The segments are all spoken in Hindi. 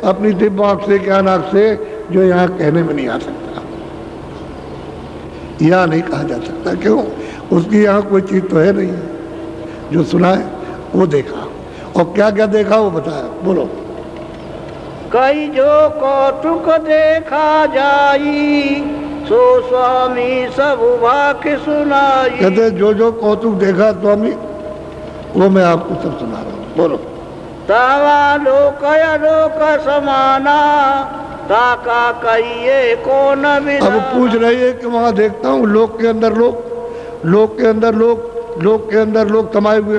अपनी दिव्य आंख से, ज्ञान आंख से, जो यहाँ कहने में नहीं आ सकता, यहाँ नहीं कहा जा सकता। क्यों? उसकी यहाँ कोई चीज तो है नहीं। जो सुना है वो देखा, और क्या क्या देखा वो बताया। बोलो। कई जो कौतुक देखा जाई, सो स्वामी सब वाक्य सुनाई। कहते जो जो कौतुक देखा स्वामी वो मैं आपको सब सुना रहा हूँ। बोलो। तावा लोक अलोक समाना, ताका कहिए कौन विना। अब पूछ रही है कि वहां देखता हूँ लोक के अंदर लोक, लोक के अंदर लोक, लोक के अंदर लोक समाये हुए,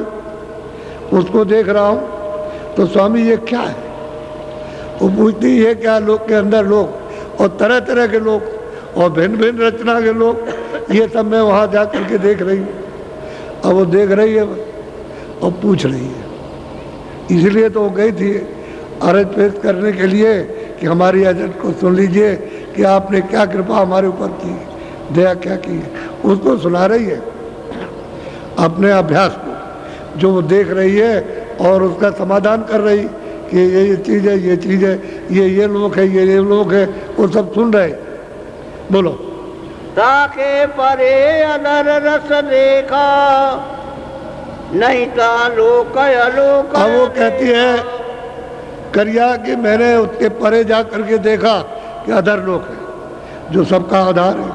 उसको देख रहा हूँ। तो स्वामी ये क्या है? वो पूछती है क्या लोक के अंदर लोक, और तरह तरह के लोग, और भिन्न भिन्न रचना के लोग, ये सब मैं वहाँ जा करके देख रही हूँ। अब वो देख रही है और पूछ रही है। इसलिए तो वो गई थी अर्ज पेश करने के लिए कि हमारी अर्ज को सुन लीजिए कि आपने क्या कृपा हमारे ऊपर की, दया क्या की है। उसको सुना रही है अपने अभ्यास को, जो वो देख रही है, और उसका समाधान कर रही कि ये चीज़ है, ये चीज़ है, ये लोग है, ये लोग है, वो सब सुन रहे। बोलो। ताके परे अदर रस देखा, नहीं ता लोक अलोक। अब वो कहती है करिया कि मैंने उसके परे जा करके देखा कि अदर लोक है, जो सबका आधार है,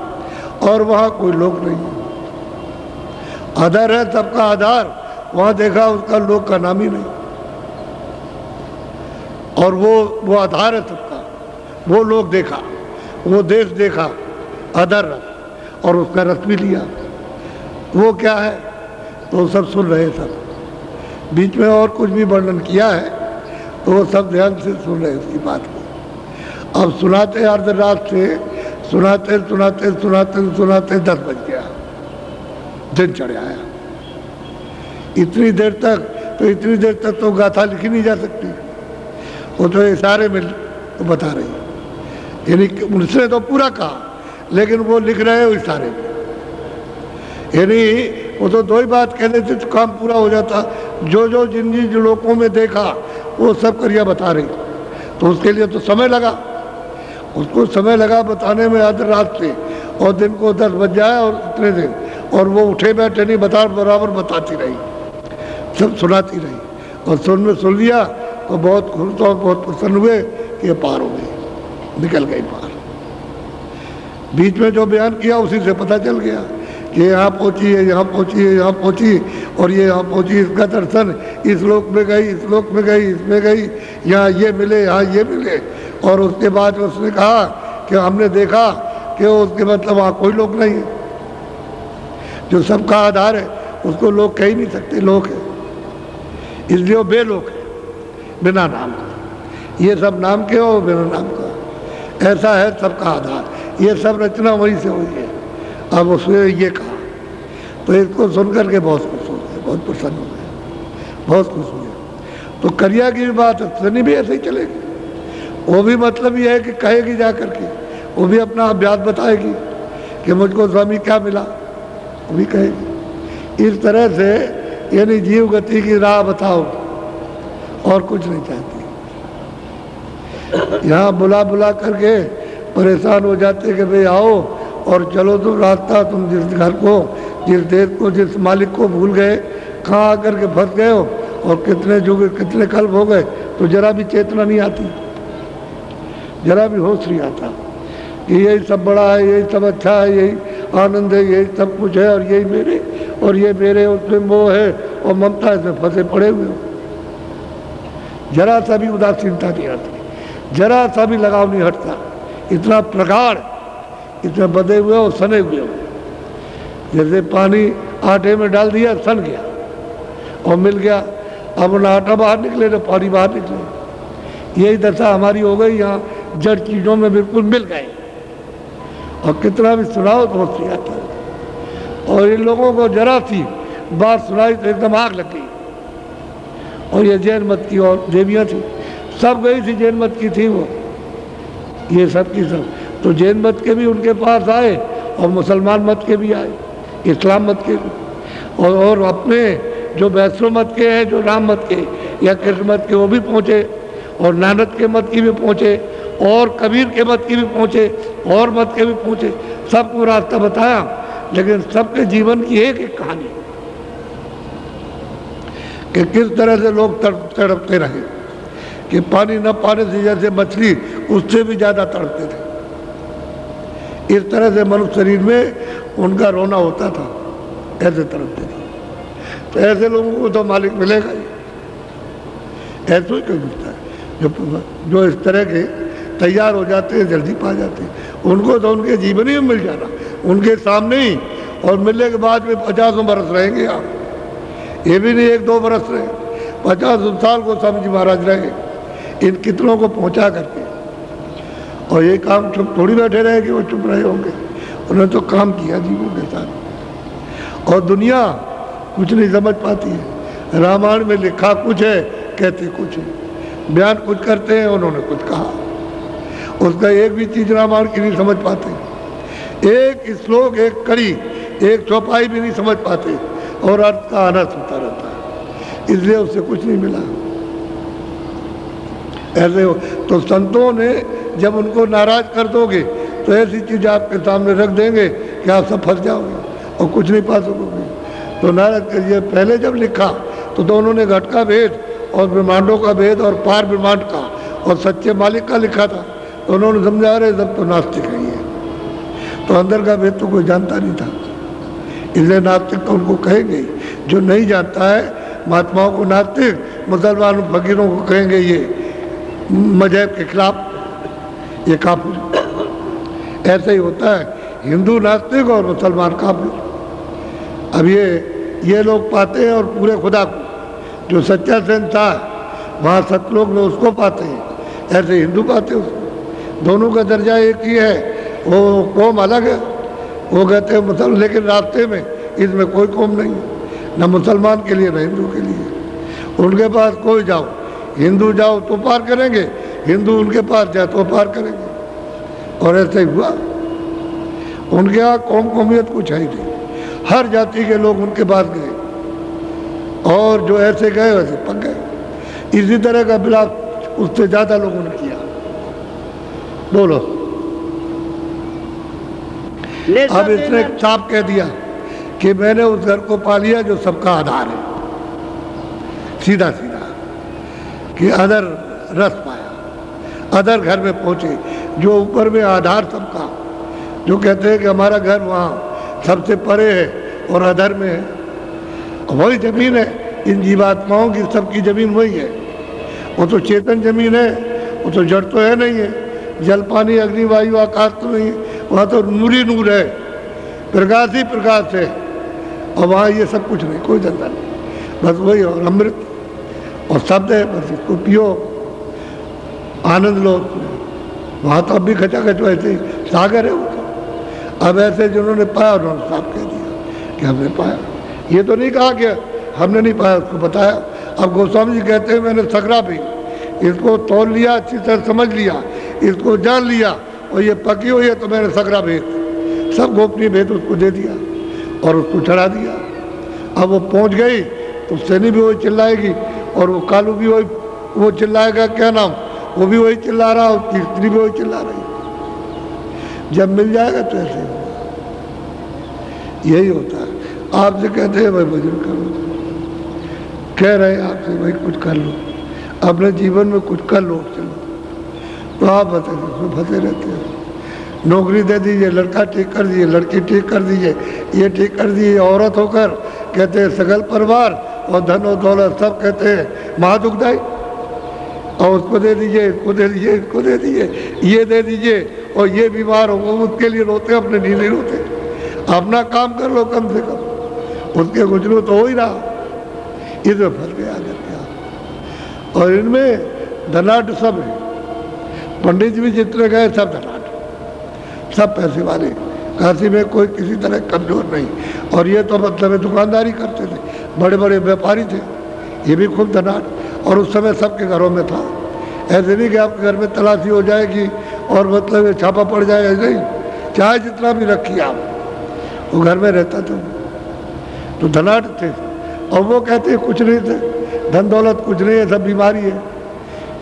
और वहाँ कोई लोक नहीं है। अदर है सबका आधार, वहाँ देखा उसका लोक का नाम ही नहीं, और वो आधार है सबका। वो लोग देखा, वो देश देखा, अदर रस, और उसका रस भी लिया। वो क्या है? तो सब सुन रहे सब। बीच में और कुछ भी वर्णन किया है तो वो सब ध्यान से सुन रहे उसकी बात को। अब सुनाते अर्धरात से सुनाते सुनाते सुनाते सुनाते 10 बज गया, दिन चढ़ आया। इतनी देर तक तो गाथा लिखी नहीं जा सकती, वो तो इशारे में तो बता रही है। यानी उनसे तो पूरा कहा, लेकिन वो लिख रहे हैं इशारे में। यानी वो तो दो ही बात कह देते तो काम पूरा हो जाता। जो जो जिन जिन लोगों में देखा वो सब करिया बता रही, तो उसके लिए तो समय लगा। उसको समय लगा बताने में आधी रात से, और दिन को 10 बज जाए और इतने दिन, और वो उठे बैठे नहीं, बराबर बताती रही, सब सुनाती रही। और सुन लिया तो बहुत खुश और बहुत प्रसन्न हुए कि पार हो गई, निकल गई पार। बीच में जो बयान किया उसी से पता चल गया कि यहाँ पहुँची है, यहाँ पहुँची है, यहाँ पहुँची, और ये यहाँ पहुँची, इसका दर्शन इस लोक में गई, इस लोक में गई, इसमें गई, यहाँ ये मिले, यहाँ ये मिले। और उसके बाद उसने कहा कि हमने देखा कि उसके मतलब वहाँ कोई लोक नहीं है, जो सबका आधार है उसको लोग कह ही नहीं सकते, लोक है, इसलिए वो बेलोक है, बिना नाम का। ये सब नाम के हो, बिना नाम का। ऐसा है सबका आधार। ये सब रचना वहीं से हुई है। अब उसने ये कहा तो इसको सुन करके बहुत खुश हो गए, बहुत प्रसन्न हो गए, बहुत खुश हुए। तो करिया की भी बात सनी भी ऐसे ही चलेगी। वो भी मतलब ये है कि कहेगी जा करके, वो भी अपना अभ्यास बताएगी कि मुझको स्वामी क्या मिला, वो भी कहेगी। इस तरह से यानी जीव गति की राह बताओ, और कुछ नहीं चाहती। यहाँ बुला बुला करके परेशान हो जाते कि भाई आओ और चलो, तुम रास्ता, तुम जिस घर को, जिस देश को, जिस मालिक को भूल गए, कहाँ आकर के फंस गए हो, और कितने जुग, कितने कल्प हो गए, तो जरा भी चेतना नहीं आती, जरा भी होश नहीं आता कि यही सब बड़ा है, यही सब अच्छा है, यही आनंद है, यही सब कुछ है, और यही मेरे, और ये मेरे, उसमें मोह है और ममता, इसमें फंसे पड़े हुए हो। जरा सा भी उदासीनता नहीं आती, जरा सा भी लगाव नहीं हटता। इतना प्रगाढ़, इतने बदे हुए हो, सने हुए हो। जैसे पानी आटे में डाल दिया, सन गया और मिल गया। अब ना आटा बाहर निकले ना पानी बाहर निकले। यही दशा हमारी हो गई। यहाँ जड़ चीज़ों में बिल्कुल मिल गए, और कितना भी सुनाओ तो होश नहीं आता। और इन लोगों को जरा सी बात सुनाई तो एकदम आग लग गई। और ये जैन मत की और देवियाँ थी, सब गई थी, जैन मत की थी वो, ये सब की सब। तो जैन मत के भी उनके पास आए, और मुसलमान मत के भी आए, इस्लाम मत के भी, और अपने जो वैष्णव मत के हैं, जो राम मत के या कृष्ण मत के, वो भी पहुँचे। और नानक के मत की भी पहुँचे, और कबीर के मत की भी पहुँचे, और मत के भी पहुँचे, सबको रास्ता बताया, लेकिन सबके जीवन की एक एक कहानी कि किस तरह से लोग तड़पते रहे, कि पानी न पाने से जैसे मछली उससे भी ज़्यादा तड़पते थे। इस तरह से मनुष्य शरीर में उनका रोना होता था, ऐसे तड़पते थे। तो ऐसे लोगों को तो मालिक मिलेगा ही, ऐसा ही कोई मिलता है जो इस तरह के तैयार हो जाते हैं, जल्दी पा जाते हैं। उनको तो उनके जीवन ही में मिल जाना, उनके सामने ही, और मिलने के बाद में 50 बरस रहेंगे आप, ये भी नहीं 1-2 बरस रहे, 50 साल को समझ महाराज रहे इन कितनों को पहुंचा करके। और ये काम चुप थोड़ी बैठे रहे कि वो चुप रहे होंगे, उन्होंने तो काम किया जीवों के साथ। और दुनिया कुछ नहीं समझ पाती है। रामायण में लिखा कुछ है, कहते कुछ है, बयान कुछ करते हैं, उन्होंने कुछ कहा, उसका एक भी चीज रामायण की नहीं समझ पाते, एक श्लोक, एक कड़ी, एक चौपाई भी नहीं समझ पाते, और अर्थ का अनर्थ होता रहता है, इसलिए उससे कुछ नहीं मिला। ऐसे हो तो संतों ने जब उनको नाराज कर दोगे तो ऐसी चीज आपके सामने रख देंगे कि आप सब फंस जाओगे और कुछ नहीं पा सकोगे। तो नाराज करिए, पहले जब लिखा तो उन्होंने घट का भेद और ब्रह्मांडों का भेद और पार ब्रह्मांड का और सच्चे मालिक का लिखा था, तो उन्होंने समझा रहे सब तो नास्तिक है ये, तो अंदर का भेद तो कोई जानता नहीं था, इसलिए नास्तिक तो उनको कहेंगे। जो नहीं जानता है महात्माओं को नास्तिक, मुसलमान फकीरों को कहेंगे ये मजहब के खिलाफ, ये काफिर। ऐसा ही होता है, हिंदू नास्तिक और मुसलमान काफिर। अब ये लोग पाते हैं और पूरे खुदा को, जो सच्चा शहंशाह है वहाँ सतलोक में उसको पाते हैं, ऐसे हिंदू पाते हैं उसको। दोनों का दर्जा एक ही है, वो कौम अलग है, वो कहते हैं मुसलमान, लेकिन रास्ते में इसमें कोई कौम नहीं है, न मुसलमान के लिए न हिंदू के लिए। उनके पास कोई जाओ, हिंदू जाओ तो पार करेंगे, हिंदू उनके पास जाए तो पार करेंगे, और ऐसे ही हुआ। उनके यहाँ कौम कौमियत कुछ है ही नहीं, हर जाति के लोग उनके पास गए, और जो ऐसे गए वैसे पक गए। इसी तरह का विलास उससे ज़्यादा लोगों ने किया। बोलो, अब इसने साफ कह दिया कि मैंने उस घर को पा लिया जो सबका आधार है, सीधा सीधा, कि अदर रस पाया, अदर घर में पहुंचे, जो ऊपर में आधार सबका, जो कहते हैं कि हमारा घर वहाँ सबसे परे है और अधर में है, वही जमीन है। इन जीवात्माओं की सबकी जमीन वही है, वो तो चेतन जमीन है, वो तो जड़ तो है नहीं है, जल पानी अग्नि वायु आकाश तो नहीं है, वहाँ तो नूर ही नूर है, प्रकाश ही प्रकाश है, और वहाँ ये सब कुछ नहीं, कोई धंधा नहीं, बस वही और अमृत और शब्द है, बस इसको पियो, आनंद लो। वहाँ तो अब भी खचाखच वैसे सागर है वो तो। अब ऐसे जिन्होंने पाया उन्होंने साफ कह दिया कि हमने पाया, ये तो नहीं कहा कि हमने नहीं पाया, उसको बताया। अब गोस्वामी जी कहते हैं मैंने सकरा पी, इसको तोल लिया, अच्छी तरह समझ लिया, इसको जान लिया, और ये पकी हुई है तो मैंने सकरा भेद, सब गोपनीय भेद उसको दे दिया और उसको चढ़ा दिया। अब वो पहुंच गई तो सैनी भी वही चिल्लाएगी, और वो कालू भी वही वो चिल्लाएगा, क्या नाम, वो भी वही चिल्ला रहा, और कीर्तनी भी वही चिल्ला रही। जब मिल जाएगा तो ऐसे होगा, यही होता है। आपसे कहते हैं भाई भजन करो, कह रहे हैं आपसे भाई कुछ कर लो, अपने जीवन में कुछ कर लो, चलो, तो आप बताइए फंसे रहते हैं। नौकरी दे दीजिए, लड़का ठीक कर दीजिए, लड़की ठीक कर दीजिए, ये ठीक कर दीजिए, औरत होकर कहते हैं सगल परिवार और धन और दौलत सब कहते हैं महादुखदाई, और उसको दे दीजिए, इसको दे दीजिए, इसको दे दीजिए, ये दे दीजिए, और ये बीमार हो वो उसके लिए रोते, अपने लिए नहीं रोते। अपना काम कर लो कम से कम, उसके गुजरो तो हो ही रहा, इसमें फंस गया क्या। और इनमें धनाढ़ सब है, पंडित जी भी जितने गए सब धनाढ़, सब पैसे वाले, काशी में कोई किसी तरह कमजोर नहीं। और ये तो मतलब दुकानदारी करते थे, बड़े बड़े व्यापारी थे, ये भी खूब धनाढ़, और उस समय सबके घरों में था। ऐसे नहीं कि आपके घर में तलाशी हो जाएगी और मतलब छापा पड़ जाएगा, ऐसे ही चाहे जितना भी रखिए आप, वो घर में रहता था, तो धनाढ़ थे। और वो कहते हैं कुछ नहीं थे, धन दौलत कुछ नहीं है, सब बीमारी है।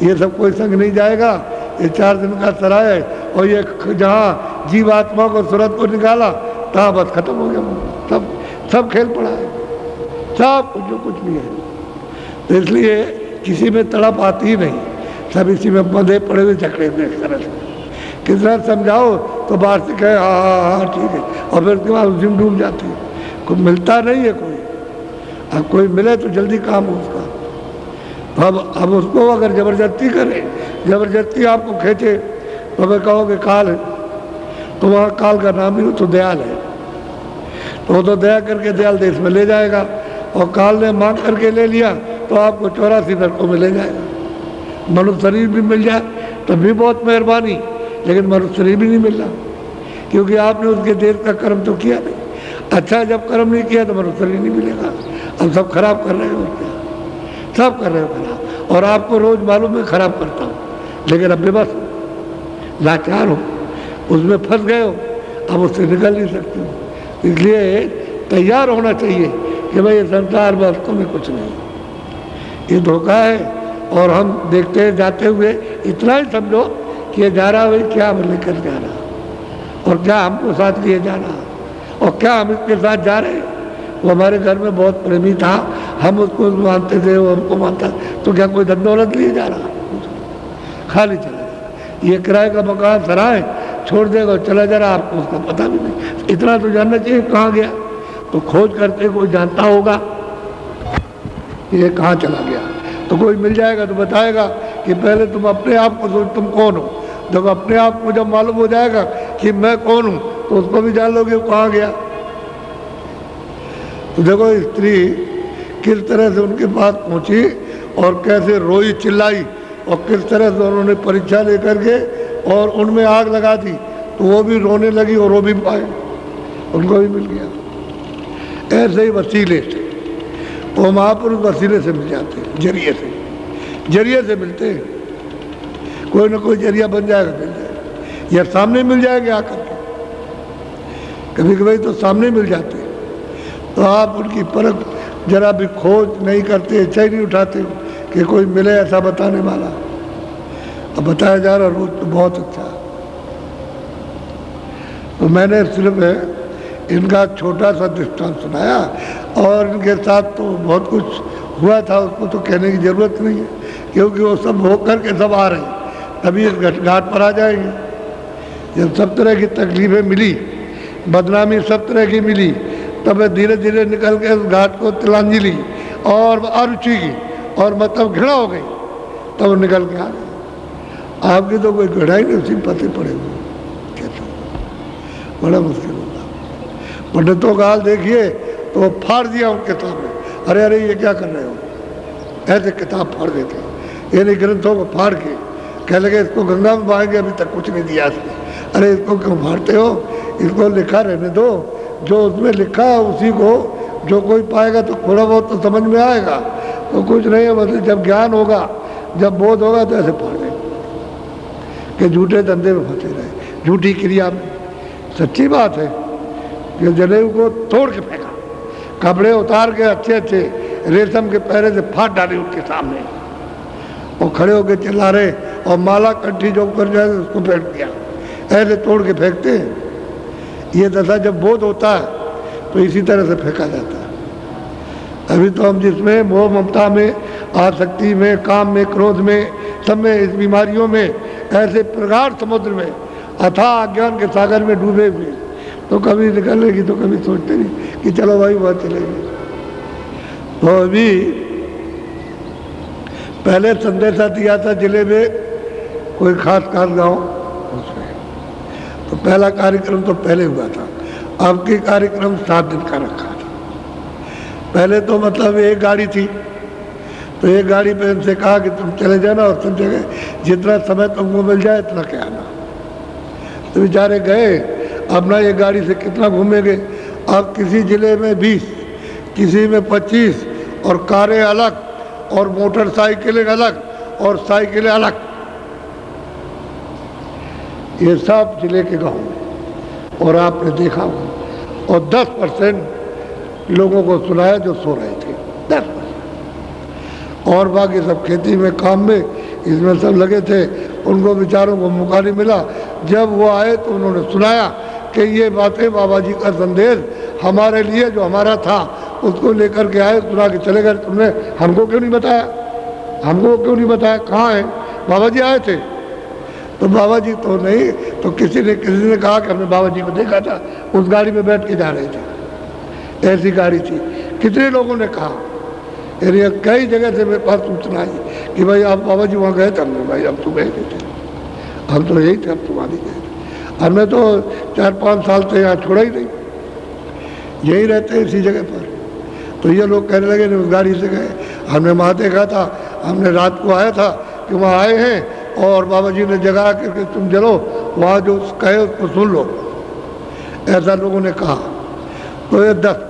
ये सब कोई संग नहीं जाएगा। ये 4 दिन का सराय है, और ये जहाँ जीवात्मा को सूरत को निकाला तहाँ बस खत्म हो गया। सब खेल पड़ा है, सब कुछ जो कुछ भी है। तो इसलिए किसी में तड़प आती ही नहीं, सब इसी में बंधे पड़े हुए झकड़े में एक तरह से। कितना समझाओ तो बाहर से कहे हाँ हाँ हाँ ठीक है, और फिर उसके बाद उसी में डूब जाती है। कोई मिलता नहीं है कोई, अब कोई मिले तो जल्दी काम हो उसका। अब उसको अगर ज़बरदस्ती करे, ज़बरदस्ती आपको खींचे, तो अगर कहोगे काल है, तो वहाँ काल का नाम नहीं, तो दयाल है। तो वो तो दया करके दयाल देश में ले जाएगा, और काल ने मांग करके ले लिया तो आपको 84 नरकों में ले जाएगा। मनुष्य शरीर भी मिल जाए तब भी बहुत मेहरबानी, लेकिन मनुष्य शरीर भी नहीं मिल रहा, क्योंकि आपने उसके देश का कर्म तो किया नहीं। अच्छा जब कर्म नहीं किया तो मनुष्य शरीर नहीं मिलेगा। अब सब खराब कर रहे हो, क्या सब कर रहे हो खराब, और आपको रोज मालूम है खराब करता हूँ, लेकिन अब बेबस हो, लाचार हो, उसमें फंस गए हो, अब उससे निकल नहीं सकते हो। इसलिए तैयार होना चाहिए कि भाई ये संसार वास्तव में कुछ नहीं, ये धोखा है। और हम देखते हैं जाते हुए इतना ही समझो कि ये जा रहा भाई क्या हम लेकर जा रहा, और क्या हमको साथ लिए जा रहा, और क्या हम इसके साथ जा रहे हैं। वो हमारे घर में बहुत प्रेमी था, हम उसको मानते थे, वो हमको मानता, तो क्या कोई धन दौलत लिए जा रहा, खाली चला जा। ये किराए का मकान सराय छोड़ देगा और चला जा रहा, आपको उसका पता भी नहीं। इतना तो जानना चाहिए कहाँ गया, तो खोज करते कोई जानता होगा ये कहाँ चला गया, तो कोई मिल जाएगा तो बताएगा कि पहले तुम अपने आप को सोच तुम कौन हो। जब अपने आप को जब मालूम हो जाएगा कि मैं कौन हूँ, तो उसको भी जान लोगे वो कहाँ गया। तो देखो स्त्री किस तरह से उनके पास पहुँची और कैसे रोई चिल्लाई, और किस तरह से उन्होंने परीक्षा लेकर के और उनमें आग लगा दी, तो वो भी रोने लगी और रो भी पाए, उनको भी मिल गया। ऐसे ही वसीले से वो महापुरुष वसीले से मिल जाते हैं, जरिए से मिलते हैं। कोई ना कोई जरिया बन जाएगा, मिल जाएगा, या सामने मिल जाएंगे आकर के, कभी कभी तो सामने मिल जाते हैं। तो आप उनकी परख जरा भी खोज नहीं करते, इच्छा ही नहीं उठाते कि कोई मिले ऐसा बताने वाला। अब बताया जा रहा रोज तो बहुत अच्छा। तो मैंने सिर्फ इनका छोटा सा दृष्टांत सुनाया, और इनके साथ तो बहुत कुछ हुआ था, उसको तो कहने की ज़रूरत नहीं है, क्योंकि वो सब हो कर के सब आ रहे हैं, तभी इस घाट पर आ जाएंगे। जब सब तरह की तकलीफ़ें मिली, बदनामी सब तरह की मिली, तब धीरे धीरे निकल के उस घाट को तिलांजलि और अरुचि की और मतलब घृणा हो गई, तब निकल के आ गए। आपकी तो कोई घृणा ही नहीं, उसी पते पड़े हुए, कैसे बड़ा मुश्किल होगा। पंडितों का हाल देखिए, तो वो फाड़ दिया उनके सामने, अरे अरे ये क्या कर रहे हो, ऐसे किताब फाड़ देते, इन ग्रंथों को फाड़ के कह लगे इसको गंगा में बहाएंगे, अभी तक कुछ नहीं दिया इसने। अरे इसको क्यों फाड़ते हो, इसको लिखा रहने दो, जो उसमें लिखा है उसी को जो कोई पाएगा तो थोड़ा बहुत तो समझ में आएगा, तो कुछ नहीं है। मतलब जब ज्ञान होगा, जब बोध होगा, तो ऐसे फाड़ दें कि झूठे धंधे में फंसे रहे, झूठी क्रिया में। सच्ची बात है कि जनेऊ को तोड़ के फेंका, कपड़े उतार के अच्छे अच्छे रेशम के पैरे से फाड़ डाले उनके सामने, वो खड़े होकर चिल्ला रहे, और माला कंठी जो ऊपर जाए उसको फेंक दिया, ऐसे तोड़ के फेंकते हैं। ये दशा जब बोध होता है तो इसी तरह से फेंका जाता है। अभी तो हम जिसमें मोह ममता में, आसक्ति में, काम में, क्रोध में, सब में, इस बीमारियों में, ऐसे प्रगाढ़ समुद्र में, अथाह अज्ञान के सागर में डूबे हुए, तो कभी निकलेगी तो कभी सोचते नहीं कि चलो भाई वहाँ चलेंगे। तो अभी पहले संदेशा दिया था जिले में कोई खास गांव, उसमें तो पहला कार्यक्रम तो पहले हुआ था, अब की कार्यक्रम 7 दिन का रखा था। पहले तो मतलब एक गाड़ी थी, तो एक गाड़ी पे इनसे कहा कि तुम चले जाना और सब जगह जितना समय तुमको मिल जाए इतना के आना। तो बेचारे गए, अब ना ये गाड़ी से कितना घूमेंगे। अब किसी जिले में 20, किसी में 25, और कारें अलग और मोटरसाइकिलें अलग और साइकिलें अलग, ये सब जिले के गांव में। और आपने देखा होगा, और 10% लोगों को सुनाया जो सो रहे थे, 10%, और बाकी सब खेती में, काम में, इसमें सब लगे थे, उनको बेचारों को मौका नहीं मिला। जब वो आए तो उन्होंने सुनाया कि ये बातें बाबा जी का संदेश हमारे लिए जो हमारा था उसको लेकर के आए, सुना के चले गए। तुमने हमको क्यों नहीं बताया, हमको क्यों नहीं बताया, कहाँ है बाबा जी आए थे? तो बाबा जी तो नहीं, तो किसी ने कहा कि हमने बाबा जी को देखा था, उस गाड़ी में बैठ के जा रहे थे, ऐसी गाड़ी थी। कितने लोगों ने कहा, अरे कई जगह से मेरे पास सूचना आई कि भाई आप बाबा जी वहाँ गए थे। हमने भाई हम तो गए थे, हम तो यही थे, हम तो वहाँ नहीं गए थे। हमने तो 4-5 साल से यहाँ छोड़ा ही नहीं, यही रहते हैं इसी जगह पर। तो ये लोग कहने लगे नहीं उस गाड़ी से गए, हमने वहाँ देखा था, हमने रात को आया था कि वहाँ आए हैं और बाबा जी ने जगा करके तुम चलो वहाँ जो कहे उसको सुन लो, ऐसा लोगों ने कहा। तो ये 10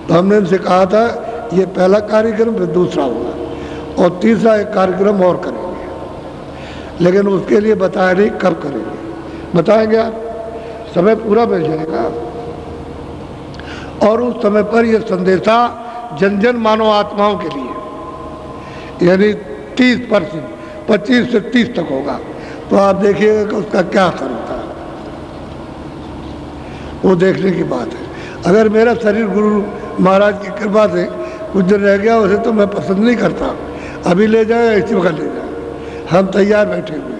तो हमने इनसे कहा था ये पहला कार्यक्रम फिर दूसरा होगा और तीसरा एक कार्यक्रम और करेंगे, लेकिन उसके लिए बताया नहीं कब करेंगे, बताएंगे आप, समय पूरा मिल जाएगा और उस समय पर यह संदेशा जन जन मानव आत्माओं के लिए यानी 30%, 25 से 30 तक होगा। तो आप देखिएगा कि उसका क्या असर होता है, वो देखने की बात है। अगर मेरा शरीर गुरु महाराज की कृपा से कुछ दिन रह गया, उसे तो मैं पसंद नहीं करता, अभी ले जाए इसी वक्त ले जाए, हम तैयार बैठे हुए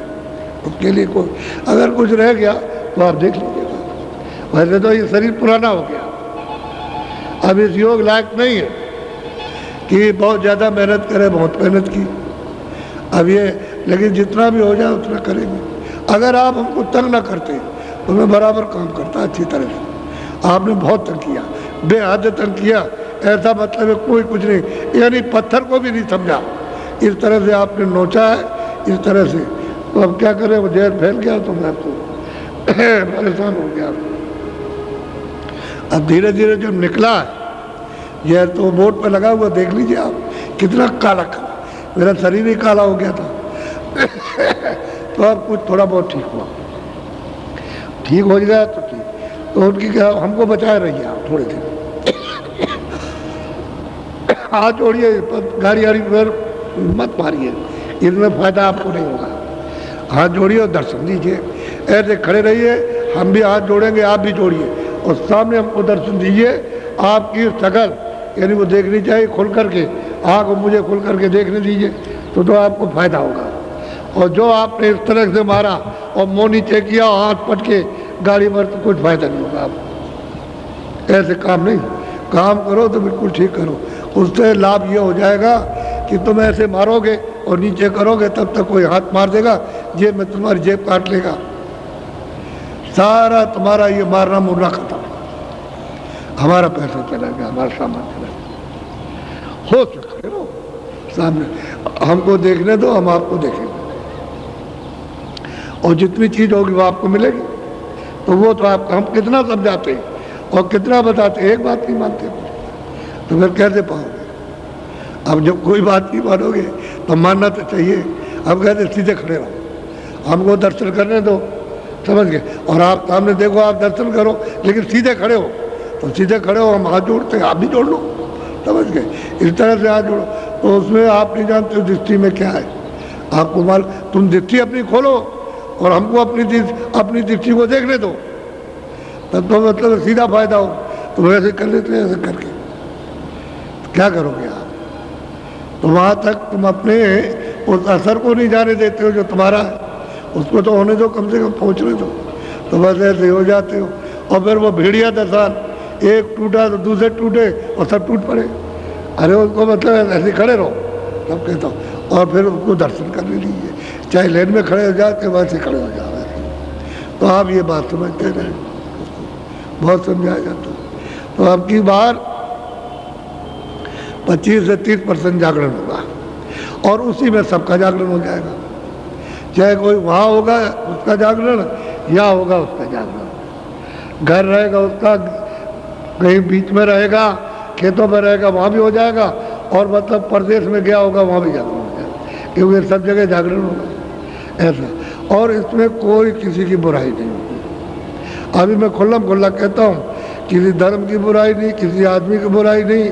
उसके लिए। कोई अगर कुछ रह गया तो आप देख लीजिएगा। वैसे तो ये शरीर पुराना हो गया, अब इस योग लायक नहीं है कि बहुत ज़्यादा मेहनत करें, बहुत मेहनत की अब ये, लेकिन जितना भी हो जाए उतना करेंगे। अगर आप हमको तंग ना करते तो मैं बराबर काम करता अच्छी तरह से। आपने बहुत तंग किया, बेहद तंग किया, ऐसा मतलब है कोई कुछ नहीं, यानी पत्थर को भी नहीं समझा, इस तरह से आपने नोचा है, इस तरह से। तो अब क्या करें, वो जहर फैल गया तो मैं तो परेशान हो गया। अब धीरे धीरे जब निकला है यह तो बोर्ड पर लगा हुआ, देख लीजिए आप कितना काला काला, मेरा शरीर ही काला हो गया था तो अब कुछ थोड़ा बहुत ठीक हुआ, ठीक हो गया तो ठीक। तो उनकी क्या, हमको बचाए रहिए आप थोड़े दिन हाथ जोड़िए, गाड़ी वाड़ी पर मत मारिए, इसमें फायदा आपको नहीं होगा। हाथ जोड़िए और दर्शन दीजिए, ऐसे खड़े रहिए, हम भी हाथ जोड़ेंगे, आप भी जोड़िए और सामने हमको दर्शन दीजिए। आपकी शकल यानी वो देखनी चाहिए खुल करके, आँख मुझे खुल करके देखने दीजिए, तो आपको फायदा होगा। और जो आपने इस तरह से मारा और मुँह नीचे किया, हाथ पटके गाड़ी पर, तो कुछ फायदा नहीं होगा आपको। ऐसे काम नहीं, काम करो तो बिल्कुल ठीक करो, उससे लाभ ये हो जाएगा कि तुम ऐसे मारोगे और नीचे करोगे तब तक कोई हाथ मार देगा, जेब में तुम्हारी जेब काट लेगा, सारा तुम्हारा ये मारना मुरना खत्म, हमारा पैसा चला गया, हमारा सामान चला गया। हो सकते हो सामने, हमको देखने दो, हम आपको देखेंगे और जितनी चीज होगी वो आपको मिलेगी। तो वो तो आप हम कितना समझाते हैं और कितना बताते हैं, एक बात नहीं मानते तो फिर कैसे पाओगे? अब जब कोई बात नहीं मानोगे तो मानना तो चाहिए। अब कहते सीधे खड़े रहो, हमको दर्शन करने दो, समझ गए? और आप सामने देखो, आप दर्शन करो लेकिन सीधे खड़े हो, तो सीधे खड़े हो, हम हाथ जोड़ते हैं, आप भी जोड़ लो, समझ गए? इस तरह से हाथ जोड़ो। तो उसमें आप नहीं जानते दृष्टि में क्या है, आपको मालूम, तुम दृष्टि अपनी खोलो और हमको अपनी दृष्टि को देखने दो, तब तो मतलब सीधा फायदा हो। तो वैसे कर लेते हैं, ऐसे करके तो क्या करोगे आप? तो वहाँ तक तुम अपने उस असर को नहीं जाने देते हो जो तुम्हारा है, उसको तो होने दो, कम से कम पहुँचने दो। तो बस ऐसे हो जाते हो और फिर वो भेड़िया दसान, एक टूटा तो दूसरे टूटे और सब टूट पड़े। अरे उसको मतलब ऐसे खड़े रहो, तब कहता हूँ, और फिर उसको दर्शन करने दीजिए, चाहे लेन में खड़े हो जाते वैसे खड़े हो जाओ। तो आप ये बात समझते रहे, बहुत समझाया जाता है। तो अब की बार 25 से 30% जागरण होगा और उसी में सबका जागरण हो जाएगा, चाहे कोई वहाँ होगा उसका जागरण या होगा उसका जागरण, घर रहेगा उसका, कहीं बीच में रहेगा, खेतों में रहेगा, वहाँ भी हो जाएगा, और मतलब प्रदेश में गया होगा वहाँ भी जागरण हो जाएगा, क्योंकि सब जगह जागरण होगा ऐसा। और इसमें कोई किसी की बुराई नहीं होगी। अभी मैं खुल्लम खुल्ला कहता हूँ, किसी धर्म की बुराई नहीं, किसी आदमी की बुराई नहीं,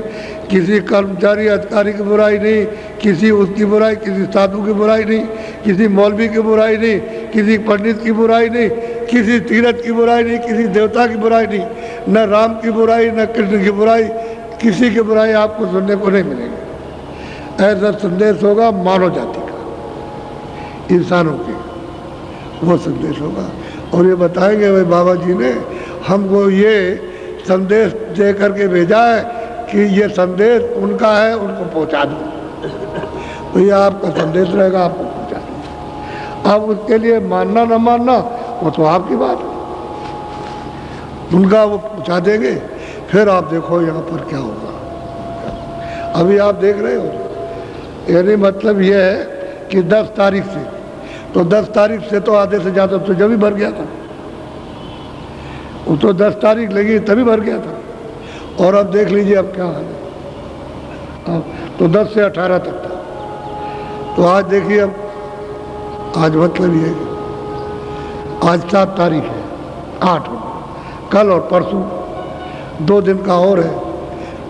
किसी कर्मचारी अधिकारी की बुराई नहीं, किसी उसकी बुराई, किसी साधु की बुराई नहीं, किसी मौलवी की बुराई नहीं, किसी पंडित की बुराई नहीं, किसी तीर्थ की बुराई नहीं, किसी देवता की बुराई नहीं, न राम की बुराई न कृष्ण की बुराई, किसी की बुराई आपको सुनने को नहीं मिलेगी। ऐसा संदेश होगा मानव जाति का, इंसानों की वो संदेश होगा। और ये बताएंगे भाई बाबा जी ने हमको ये संदेश दे करके भेजा है कि ये संदेश उनका है, उनको पहुंचा दो। तो ये आपका संदेश रहेगा, आपको पहुंचा दो। अब उसके लिए मानना न मानना वो तो आपकी बात है, उनका वो पहुंचा देंगे। फिर आप देखो यहाँ पर क्या होगा। अभी आप देख रहे हो, यानी मतलब ये है कि 10 तारीख से, तो 10 तारीख से तो आधे से ज़्यादा तो जब ही भर गया था, वो तो 10 तारीख लगी तभी भर गया था। और अब देख लीजिए अब क्या हाल है। अब तो 10 से 18 तक था, तो आज देखिए अब आज मतलब ये आज 7 तारीख है, 8 कल और परसों 2 दिन का और है,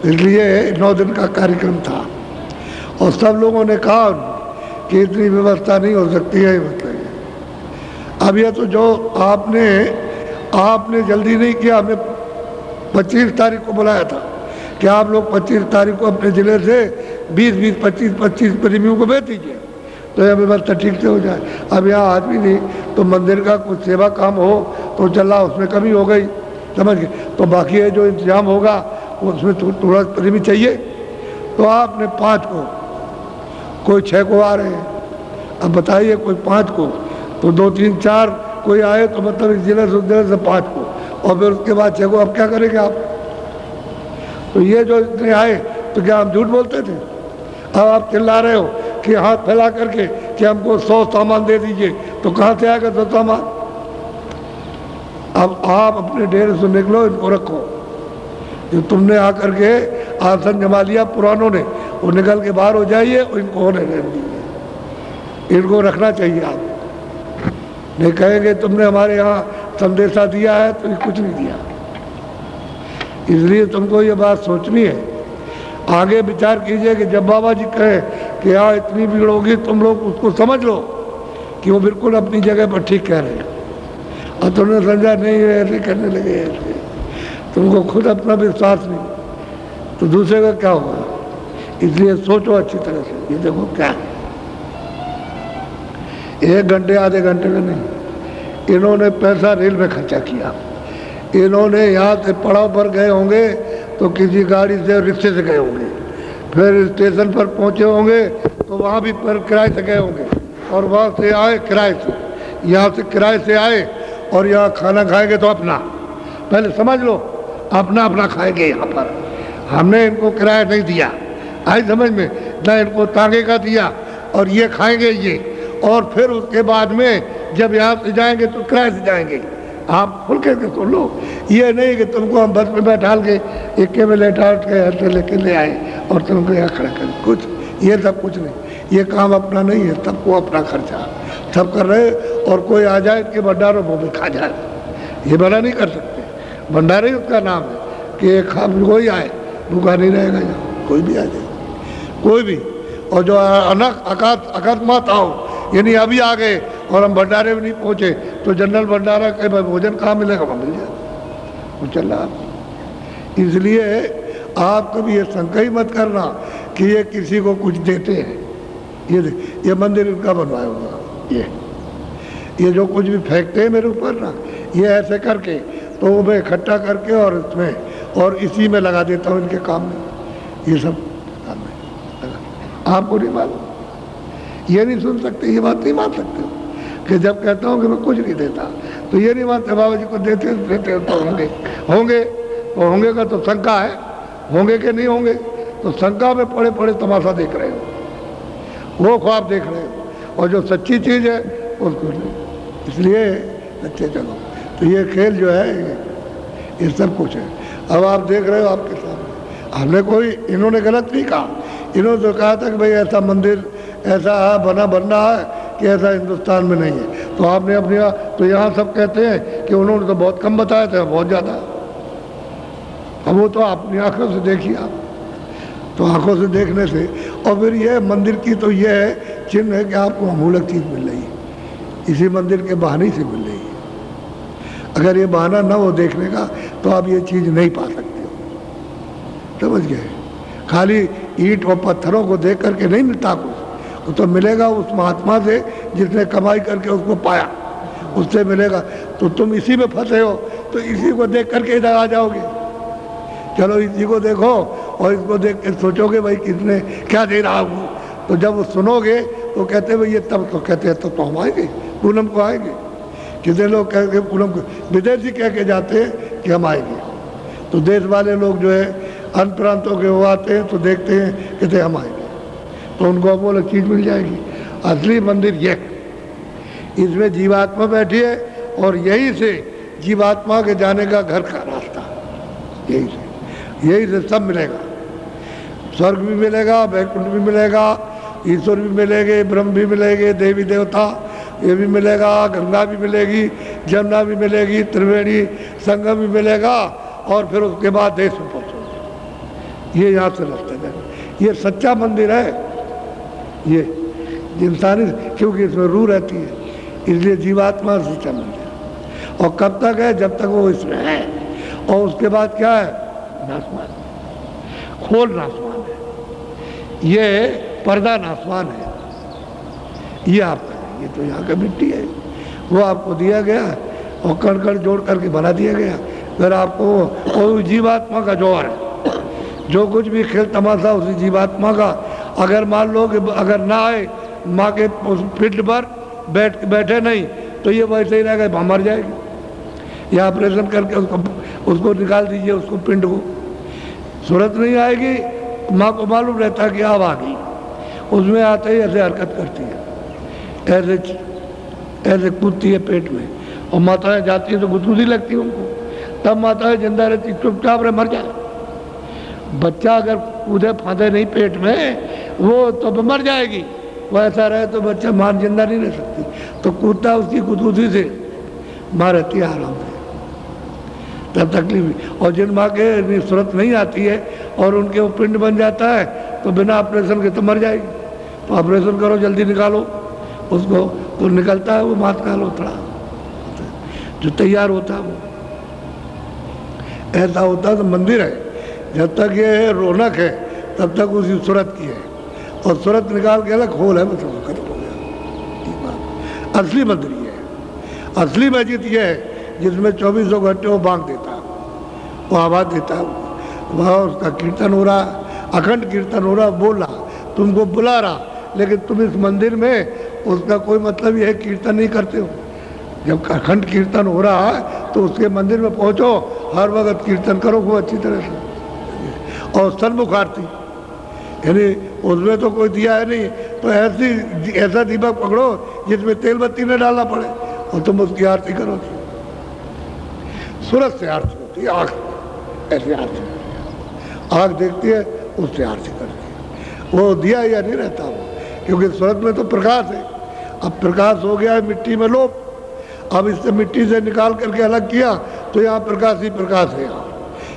इसलिए 9 दिन का कार्यक्रम था। और सब लोगों ने कहा कि इतनी व्यवस्था नहीं हो सकती है, मतलब अब यह तो जो आपने जल्दी नहीं किया। हमने 25 तारीख को बुलाया था कि आप लोग 25 तारीख को अपने ज़िले से 20-20, 25-25 प्रेमियों को भेज दीजिए, तो यह व्यवस्था ठीक से हो जाए। अब यहाँ आदमी नहीं, तो मंदिर का कुछ सेवा काम हो तो चला, उसमें कमी हो गई, समझ गए, तो बाकी है जो इंतजाम होगा उसमें थोड़ा प्रेमी चाहिए। तो आपने 5 को, कोई 6 को आ रहे हैं, अब बताइए कोई 5 को, तो 2, 3, 4 कोई आए तो मतलब इस जिले से उस जिले से 5 को, और फिर उसके बाद 6 को। अब क्या करेंगे आप? तो ये जो इतने आए तो क्या हम झूठ बोलते थे? अब आप चिल्ला रहे हो कि हाथ फैला करके कि हमको 100 सामान दे दीजिए, तो कहाँ से आएगा 100 सामान? अब आप अपने डेरे से निकलो, इनको रखो। जो तुमने आकर के आसन जमा लिया पुरानों ने, वो निकल के बाहर हो जाइए और इनको होने दीजिए, इनको रखना चाहिए। आप नहीं कहेंगे तुमने हमारे यहाँ संदेशा दिया है, तो ये कुछ नहीं दिया। इसलिए तुमको ये बात सोचनी है, आगे विचार कीजिए कि जब बाबा जी कहे कि हाँ इतनी भीड़ होगी, तुम लोग उसको समझ लो कि वो बिल्कुल अपनी जगह पर ठीक कह रहे हैं, और तुमने समझा नहीं ऐसे करने लगे, ऐसे तुमको खुद अपना विश्वास नहीं, तो दूसरे का क्या होगा? इसलिए सोचो अच्छी तरह से। ये देखो क्या है, 1 घंटे आधे घंटे का नहीं, इन्होंने पैसा रेल में खर्चा किया। इन्होंने यहाँ से पड़ाव पर गए होंगे तो किसी गाड़ी से, रिक्शे से गए होंगे, फिर स्टेशन पर पहुँचे होंगे तो वहाँ भी पर किराए से गए होंगे, और वहाँ से आए किराए से, यहाँ से किराए से आए और यहाँ खाना खाएंगे तो अपना, पहले समझ लो, अपना अपना खाएंगे यहाँ पर। हमने इनको किराया नहीं दिया, आई समझ में, ना इनको तांगे का दिया, और ये खाएंगे ये, और फिर उसके बाद में जब यहाँ से जाएंगे तो किराए से जाएंगे। आप खुल के सुन लो, ये नहीं कि तुमको हम बस में बैठा के इक्के में लेटा के ऐसे लेके ले आए और तुमको यहाँ खड़ा कर, कुछ ये सब कुछ नहीं। ये काम अपना नहीं है, सबको अपना खर्चा सब कर रहे, और कोई आ जाए कि भंडारों वो भी खा जाए, ये मना नहीं कर सकते। भंडारा ही उसका नाम है कि एक कोई आए भूखा नहीं रहेगा, यहाँ कोई भी आ जाए, कोई भी। और जो अकस्मात आओ, यानी अभी आ गए और हम भंडारे में नहीं पहुँचे, तो जनरल भंडारा के भोजन कहाँ मिलेगा? वहाँ मिल जाए, वो चल रहा। इसलिए आप कभी ये शंका ही मत करना कि ये किसी को कुछ देते हैं। ये मंदिर इनका बनवाया होगा, ये जो कुछ भी फेंकते हैं मेरे ऊपर ना, ये ऐसे करके तो वो मैं इकट्ठा करके और इसमें और इसी में लगा देता हूँ, इनके काम में, ये सब काम में। आपको नहीं मालूम, ये नहीं सुन सकते, ये बात नहीं मान सकते कि जब कहता हूँ कि मैं कुछ नहीं देता, तो ये नहीं मानते बाबा जी को देते तो होंगे का तो शंका है, होंगे कि नहीं होंगे, तो शंका में पड़े पड़े तमाशा देख रहे हो, वो ख्वाब देख रहे हो, और जो सच्ची चीज़ है उसको नहीं। इसलिए अच्छे चलो, तो ये खेल जो है ये सब कुछ है। अब आप देख रहे हो आपके सामने, हमने कोई, इन्होंने गलत नहीं कहा, इन्होंने तो कहा था कि भाई ऐसा मंदिर ऐसा बनना है कि ऐसा हिंदुस्तान में नहीं है। तो आपने अपनी, तो यहाँ सब कहते हैं कि उन्होंने तो बहुत कम बताया था, बहुत ज़्यादा। अब वो तो अपनी आंखों से देखिए आप, तो आंखों से देखने से, और फिर यह मंदिर की तो यह है चिन्ह है कि आपको अमूलक चीज़ मिल रही है, इसी मंदिर के बहाने से मिल रही है। अगर ये बहाना ना हो देखने का तो आप ये चीज़ नहीं पा सकते हो, समझ गए। खाली ईंट और पत्थरों को देख करके नहीं मिलता कुछ, वो तो मिलेगा उस महात्मा से जिसने कमाई करके उसको पाया, उससे मिलेगा। तो तुम इसी में फंसे हो तो इसी को देख करके इधर आ जाओगे। चलो इसी को देखो और इसको देख के सोचोगे भाई किसने क्या दे रहा हूँ, तो जब वो सुनोगे तो कहते भाई ये तब तो कहते हैं तो हम आएंगे, पूनम को आएंगे। कितने लोग कह के पूनम को विदेशी कह के जाते हैं कि हम आएंगे, तो देश वाले लोग जो है अन्य प्रांतों के वो आते हैं तो देखते हैं कहते हम आएंगे, तो उनको वो अलग चीज़ मिल जाएगी। असली मंदिर ये, इसमें जीवात्मा बैठी है और यही से जीवात्मा के जाने का घर का रास्ता, यही से सब मिलेगा। स्वर्ग भी मिलेगा, वैकुंठ भी मिलेगा, ईश्वर भी मिलेंगे, ब्रह्म भी मिलेंगे, देवी देवता ये भी मिलेगा, गंगा भी मिलेगी, जमुना भी मिलेगी, त्रिवेणी संगम भी मिलेगा, और फिर उसके बाद देश में पहुँचोगे। ये यहाँ से रास्ता जाएगा, ये सच्चा मंदिर है। ये इंसानी, क्योंकि इसमें रूह रहती है, इसलिए जीवात्मा सच्चा मंदिर। और कब तक है? जब तक वो इसमें है। और उसके बाद क्या है? नासमान, खोल नासमान है, ये पर्दा नासमान है। ये आपका, ये तो यहाँ का मिट्टी है, वो आपको दिया गया और कण कण जोड़ करके बना दिया गया। फिर आपको वो जीवात्मा का जौहर है, जो कुछ भी खेल तमाशा उसी जीवात्मा का। अगर मान लो कि अगर ना आए माँ के पिंड पर बैठे नहीं तो ये वैसे ही रहेगा, मर जाएगी। या ऑपरेशन करके उसको निकाल दीजिए, उसको पिंड को, सूरत नहीं आएगी। माँ को मालूम रहता है कि अब आ गई, उसमें आते ही ऐसे हरकत करती है, ऐसे कूदती है पेट में, और माताएं जाती है तो गुदगुदी लगती है उनको, तब माताएं जिंदा रहती, चुपचाप रहे, मर जाए। बच्चा अगर कूदे फांदे नहीं पेट में वो तो मर जाएगी, वो ऐसा रहे तो बच्चा मां जिंदा नहीं रह सकती। तो कूदता उसकी गुदगुदी से माँ रहती है आराम से, तब तकलीफ। और जिन माँ के सूरत नहीं आती है और उनके वो पिंड बन जाता है तो बिना ऑपरेशन के तो मर जाएगी। तो ऑपरेशन करो, जल्दी निकालो उसको, तो निकलता है वो मात का लोथड़ा जो तैयार होता है वो ऐसा होता है। तो मंदिर है, जब तक ये रौनक है तब तक उसी सूरत की है, और सूरत निकाल के अलग खोल है, मतलब खत्म हो गया। असली मंदिर ये है, असली मस्जिद ये है जिसमें 24 घंटे वो बांग देता है, वो आवाज़ देता है, वहाँ उसका कीर्तन हो रहा, अखंड कीर्तन हो रहा, बोल रहा, तुमको बुला रहा, लेकिन तुम इस मंदिर में उसका कोई मतलब ये है कीर्तन नहीं करते हो। जब अखंड कीर्तन हो रहा है तो उसके मंदिर में पहुँचो, हर वक्त कीर्तन करो खूब अच्छी तरह से। और सन्मुख आरती, यानी उसमें तो कोई दिया है नहीं, तो ऐसा दीपक पकड़ो जिसमें तेल बत्ती न डालना पड़े, और तुम उसकी आरती करो। सूरज से आरती होती है, आँख ऐसी आरती, आँख देखती है उससे आरती करती है। वो दिया या नहीं रहता वो, क्योंकि सूरज में तो प्रकाश है। अब प्रकाश हो गया है मिट्टी में लोप, अब इससे मिट्टी से निकाल करके अलग किया तो यहाँ प्रकाश ही प्रकाश है।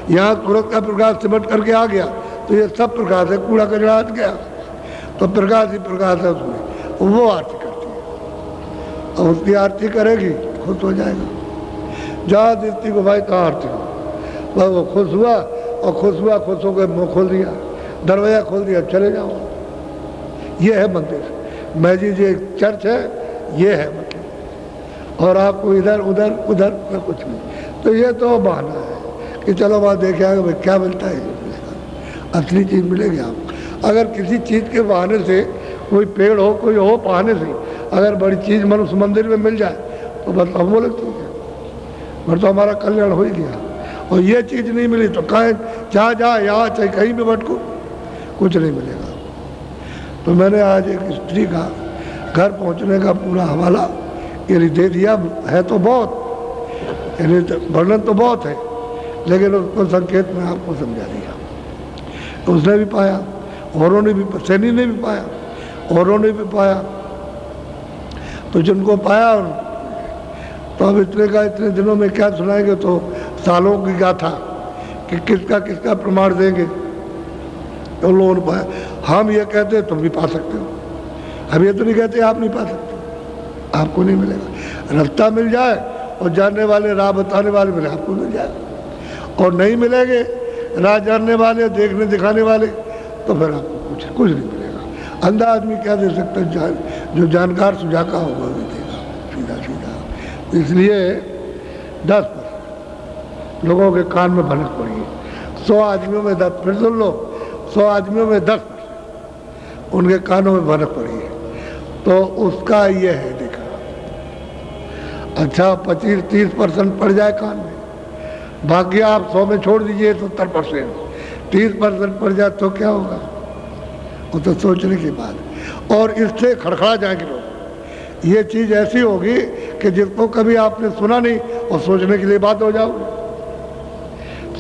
यहाँ सूरज का प्रकाश सिमट करके आ गया तो ये सब प्रकाश है, कूड़ा कचरा हट गया तो प्रकाश ही प्रकाश है उसमें। वो आरती करती है, और उसकी आरती करेगी खुश हो जाएगा। जहाँ दृष्टि को भाई कहाँ आरती हो, बस वो खुश हुआ, और खुश हुआ, खुश होकर मुँह खोल दिया, दरवाजा खोल दिया, चले जाओ। ये है मंदिर, मस्जिद एक चर्च है, ये है मतलब। और आपको इधर उधर उधर कुछ नहीं। तो ये तो बहाना है कि चलो वहाँ देखे आगे भाई क्या मिलता है, असली चीज़ मिलेगी आपको। अगर किसी चीज़ के बहाने से, कोई पेड़ हो कोई हो बहाने से, अगर बड़ी चीज़ मनुष्य मंदिर में मिल जाए तो बस हम बोले ठीक है, फिर तो हमारा कल्याण हो ही गया। और ये चीज़ नहीं मिली तो कहें जहाँ जाए, यहाँ चाहे कहीं भी भटको, कुछ नहीं मिलेगा। तो मैंने आज एक स्त्री का घर पहुँचने का पूरा हवाला यानी दे दिया है। तो बहुत यानी वर्णन तो बहुत है, लेकिन उसको संकेत में आपको समझा दिया। तो उसने भी पाया, औरों ने भी, सैनी ने भी पाया, औरों ने भी पाया। तो जिनको पाया, तो अब इतने दिनों में क्या सुनाएंगे, तो सालों की गाथा कि किसका किसका प्रमाण देंगे। तो लोन पाए। हम ये कहते तुम भी पा सकते हो, हम ये तो नहीं कहते आप नहीं पा सकते, आपको नहीं मिलेगा। रास्ता मिल जाए और जानने वाले राह बताने वाले मिले, आपको मिल जाएगा। और नहीं मिलेंगे राह जानने वाले, देखने दिखाने वाले, तो फिर आपको कुछ नहीं मिलेगा। अंधा आदमी क्या दे सकता है? जो जानकार सुजाका होगा वो देगा सीधा सीधा। इसलिए 10% लोगों के कान में भनक पड़ी है। 100 आदमियों में 10, फिर सुन लो, 100 आदमियों में 10% उनके कानों में भनक पड़ी है। तो उसका ये है देखा। अच्छा 25-30% पड़ जाए कान में, बाकी आप 100 में छोड़ दीजिए 70%, 30% पड़ जाए तो क्या होगा? वो तो सोचने की बात है। और इससे खड़खड़ा जाएंगे लोग। ये चीज़ ऐसी होगी कि जिसको कभी आपने सुना नहीं और सोचने के लिए बात हो जाओगे,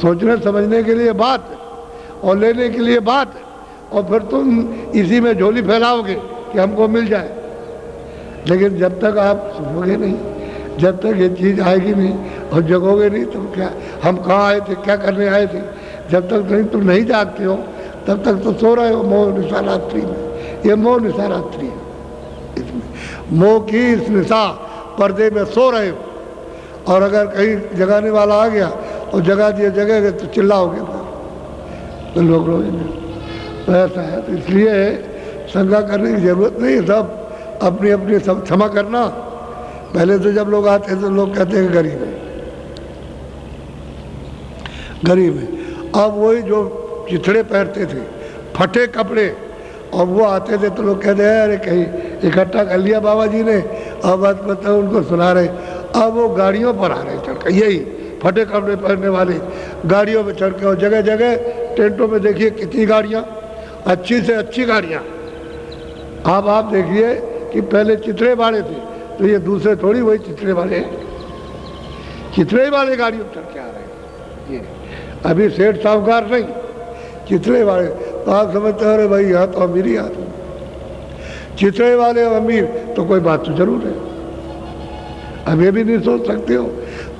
सोचने समझने के लिए बात और लेने के लिए बात, और फिर तुम इसी में झोली फैलाओगे कि हमको मिल जाए। लेकिन जब तक आप सुनोगे नहीं, जब तक ये चीज़ आएगी नहीं और जगोगे नहीं, तुम क्या, हम कहाँ आए थे, क्या करने आए थे, जब तक नहीं तुम नहीं जागते हो तब तक तो सो रहे हो मोह निशा रात्रि में। ये मोह निशा रात्रि है, इसमें मोह की इस निशा पर्दे में सो रहे हो। और अगर कहीं जगाने वाला आ गया और जगा दिए जगह तो चिल्लाओगे, तो लोग रोएंगे। तो ऐसा है, तो इसलिए शंका करने की जरूरत नहीं। सब अपनी अपनी सब क्षमा करना। पहले तो जब लोग आते तो लोग कहते हैं गरीब है, गरीब है। अब वही जो चिथड़े पहनते थे, फटे कपड़े, और वो आते थे तो लोग कहते हैं अरे कहीं इकट्ठा कर लिया बाबा जी ने, अब बात बताओ उनको सुना रहे। अब वो गाड़ियों पर आ रहे चढ़ कर, यही फटे कपड़े पहनने वाले गाड़ियों में चढ़ के, और जगह जगह टेंटों में देखिए कितनी गाड़ियाँ, अच्छी से अच्छी गाड़ियाँ। अब आप देखिए कि पहले चिथड़े वाले थे, तो ये दूसरे थोड़ी वही चिथड़े वाले हैं, चिथड़े वाले गाड़ियों पर चढ़ के आ रहे हैं। ये अभी सेठ साहूकार नहीं, चिथड़े वाले। तो आप समझते हो भाई यहाँ तो अमीर ही आते, चिथड़े वाले अमीर तो कोई बात तो जरूर है। अब ये भी नहीं सोच सकते हो।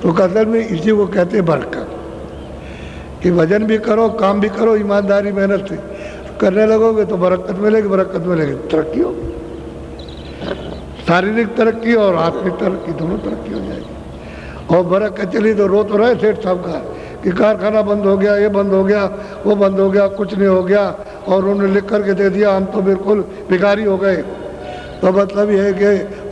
तो असल में इसी को कहते हैं बरकत, कि वजन भी करो, काम भी करो, ईमानदारी मेहनत से करने लगोगे तो बरकत मिलेगी, बरकत मिलेगी तरक्की होगी, शारीरिक तरक्की और आत्मिक तरक्की, दोनों तरक्की हो जाएगी। और बरकत चली तो रो तो रहे सेठ साहब का कि कारखाना बंद हो गया, ये बंद हो गया, वो बंद हो गया, कुछ नहीं हो गया, और उन्होंने लिख करके दे दिया, हम तो बिल्कुल भिखारी हो गए। तो मतलब ये है कि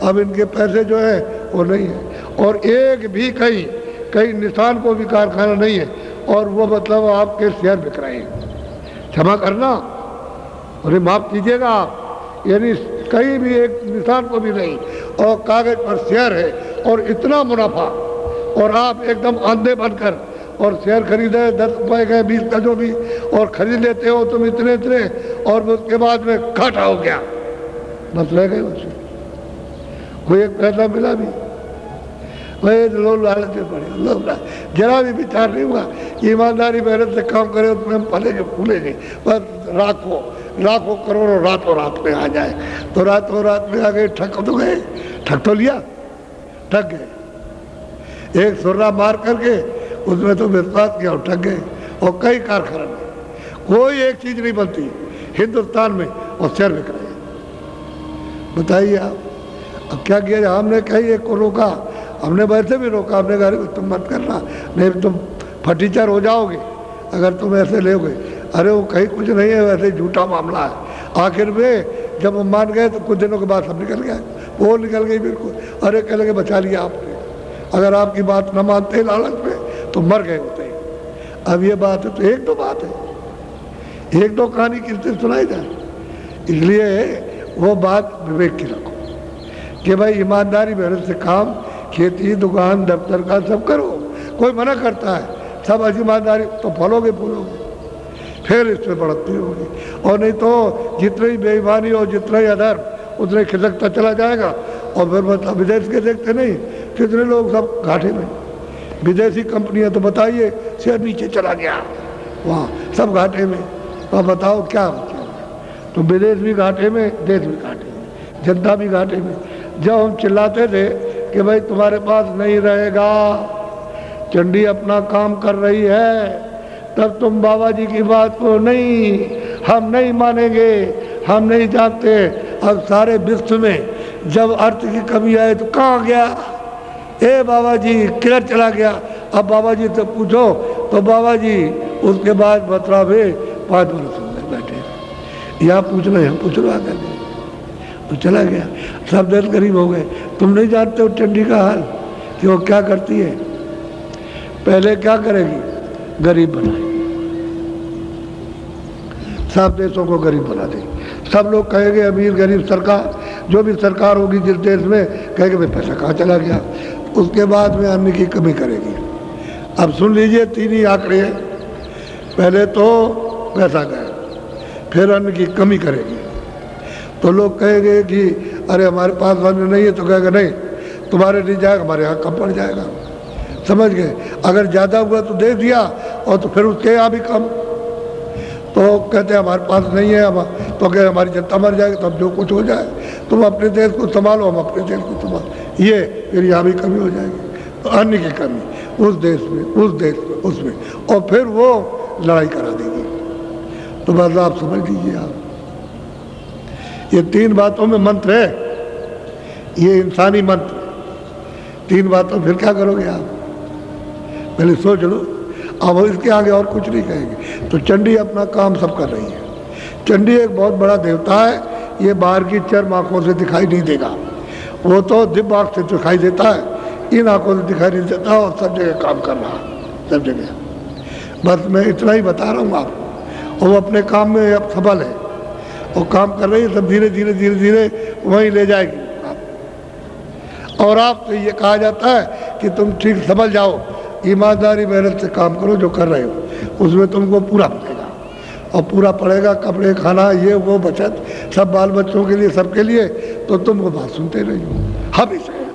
अब इनके पैसे जो है वो नहीं है, और एक भी कहीं निशान को भी कारखाना नहीं है, और वो मतलब आपके शेयर बिक रहे हैं। क्षमा करना, अरे माफ कीजिएगा आप, यानी कहीं भी एक निशान को भी नहीं, और कागज पर शेयर है और इतना मुनाफा, और आप एकदम अंधे बनकर और शेयर खरीदे 10 रुपए का 20 का जो भी, और खरीद लेते हो तुम इतने इतने, और उसके बाद में घाटा हो गया, बस रह गए उससे, कोई एक पैसा मिला भी। वही लोग लालच में पड़े, लोग जरा भी विचार नहीं हुआ, ईमानदारी मेहनत से काम करे तो हम पलेंगे फूलेंगे, बस लाखों करोड़ों रातों रात में आ जाए। तो रातों रात में आ गए, ठग तो गए, ठग तो लिया, ठग गए, एक सुर्रा मार करके उसमें तो विश्वास किया और ठग गए। और कई कारखाना में कोई एक चीज नहीं बनती हिंदुस्तान में, और शेयर बिक रहे हैं। बताइए आप, अब क्या किया? हमने कहीं एक को रोका, हमने वैसे भी रोका, हमने कहा तुम मत करना, नहीं तुम फटीचर हो जाओगे अगर तुम ऐसे लोगे। अरे वो कहीं कुछ नहीं है, वैसे झूठा मामला है। आखिर में जब हम मान गए तो कुछ दिनों के बाद सब निकल गया, वो निकल गई बिल्कुल। अरे कह लगे बचा लिया आपने, अगर आपकी बात न मानते लालच में तो मर गए होते। अब ये बात है तो एक दो बात है, एक दो कहानी किससे सुनाई जाए। इसलिए वो बात विवेक की रखो कि भाई ईमानदारी मेहनत से काम, खेती दुकान दफ्तर का सब करो। कोई मना करता है सब ईमानदारी, तो फलोगे फूलोगे, फिर इसमें बढ़ती होगी। और नहीं तो जितनी ही बेईमानी और जितना ही अधर्म उतने खिसकता चला जाएगा। और फिर मतलब विदेश के देखते नहीं कितने लोग सब घाटे में, विदेशी कंपनियां तो बताइए शेयर नीचे चला गया, वहाँ सब घाटे में। तो बताओ क्या बचा? तो विदेश भी घाटे में, देश भी घाटे में, जनता भी घाटे में। जब हम चिल्लाते थे कि भाई तुम्हारे पास नहीं रहेगा, चंडी अपना काम कर रही है, तब तुम बाबा जी की बात को नहीं हम नहीं मानेंगे, हम नहीं जानते। अब सारे विश्व में जब अर्थ की कमी आए तो कहाँ गया, ए बाबा जी किधर चला गया। अब बाबा जी से पूछो तो बाबा जी उसके बाद बतरा में 5 वर्ष हो गए बैठे, यहाँ पूछ लो यहाँ पूछ लो आकर तो चला गया। सब देश गरीब हो गए। तुम नहीं जानते हो चंडी का हाल कि वो क्या करती है। पहले क्या करेगी, गरीब बनाएगी, सब देशों को गरीब बना देगी। सब लोग कहेंगे अमीर गरीब सरकार, जो भी सरकार होगी जिस देश में, कहेंगे भाई पैसा कहाँ चला गया। उसके बाद में अन्न की कमी करेगी। अब सुन लीजिए 3 ही आंकड़े हैं। पहले तो पैसा गया, फिर अन्न की कमी करेगी। तो लोग कहेंगे कि अरे हमारे पास अन्न नहीं है, तो कहेगा नहीं तुम्हारे नहीं जाएगा, हमारे यहाँ कम पड़ जाएगा। समझ गए। अगर ज़्यादा हुआ तो दे दिया और तो फिर उसके यहाँ भी कम। तो कहते हैं हमारे पास नहीं है, हम तो कहे हमारी जनता मर जाएगी, तब जो कुछ हो जाए तुम अपने देश को संभालो, हम अपने देश को संभालो, ये फिर यहाँ भी कमी हो जाएगी। तो अन्न की कमी उस देश में, उस देश में, उसमें, और फिर वो लड़ाई करा देगी। तो बस आप समझ लीजिए। आप ये 3 बातों में मंत्र है, ये इंसानी मंत्र। 3 बातों फिर क्या करोगे आप, पहले सोच लो। अब इसके आगे और कुछ नहीं कहेंगे। तो चंडी अपना काम सब कर रही है। चंडी एक बहुत बड़ा देवता है। ये बाहर की चर्म आँखों से दिखाई नहीं देगा, वो तो दिव्य आँख से दिखाई देता है, इन आँखों से दिखाई नहीं देता, और सब जगह काम कर रहा है, सब जगह। बस मैं इतना ही बता रहा हूँ आपको। वो अपने काम में अब सफल है, वो काम कर रही है, सब धीरे धीरे धीरे धीरे वहीं ले जाएगी आप। और आपसे ये कहा जाता है कि तुम ठीक समझ जाओ, ईमानदारी मेहनत से काम करो, जो कर रहे हो उसमें तुमको पूरा पड़ेगा। और पूरा पड़ेगा, कपड़े खाना ये वो बचत सब बाल बच्चों के लिए, सबके लिए। तो तुम वो बात सुनते नहीं हो। हविस है,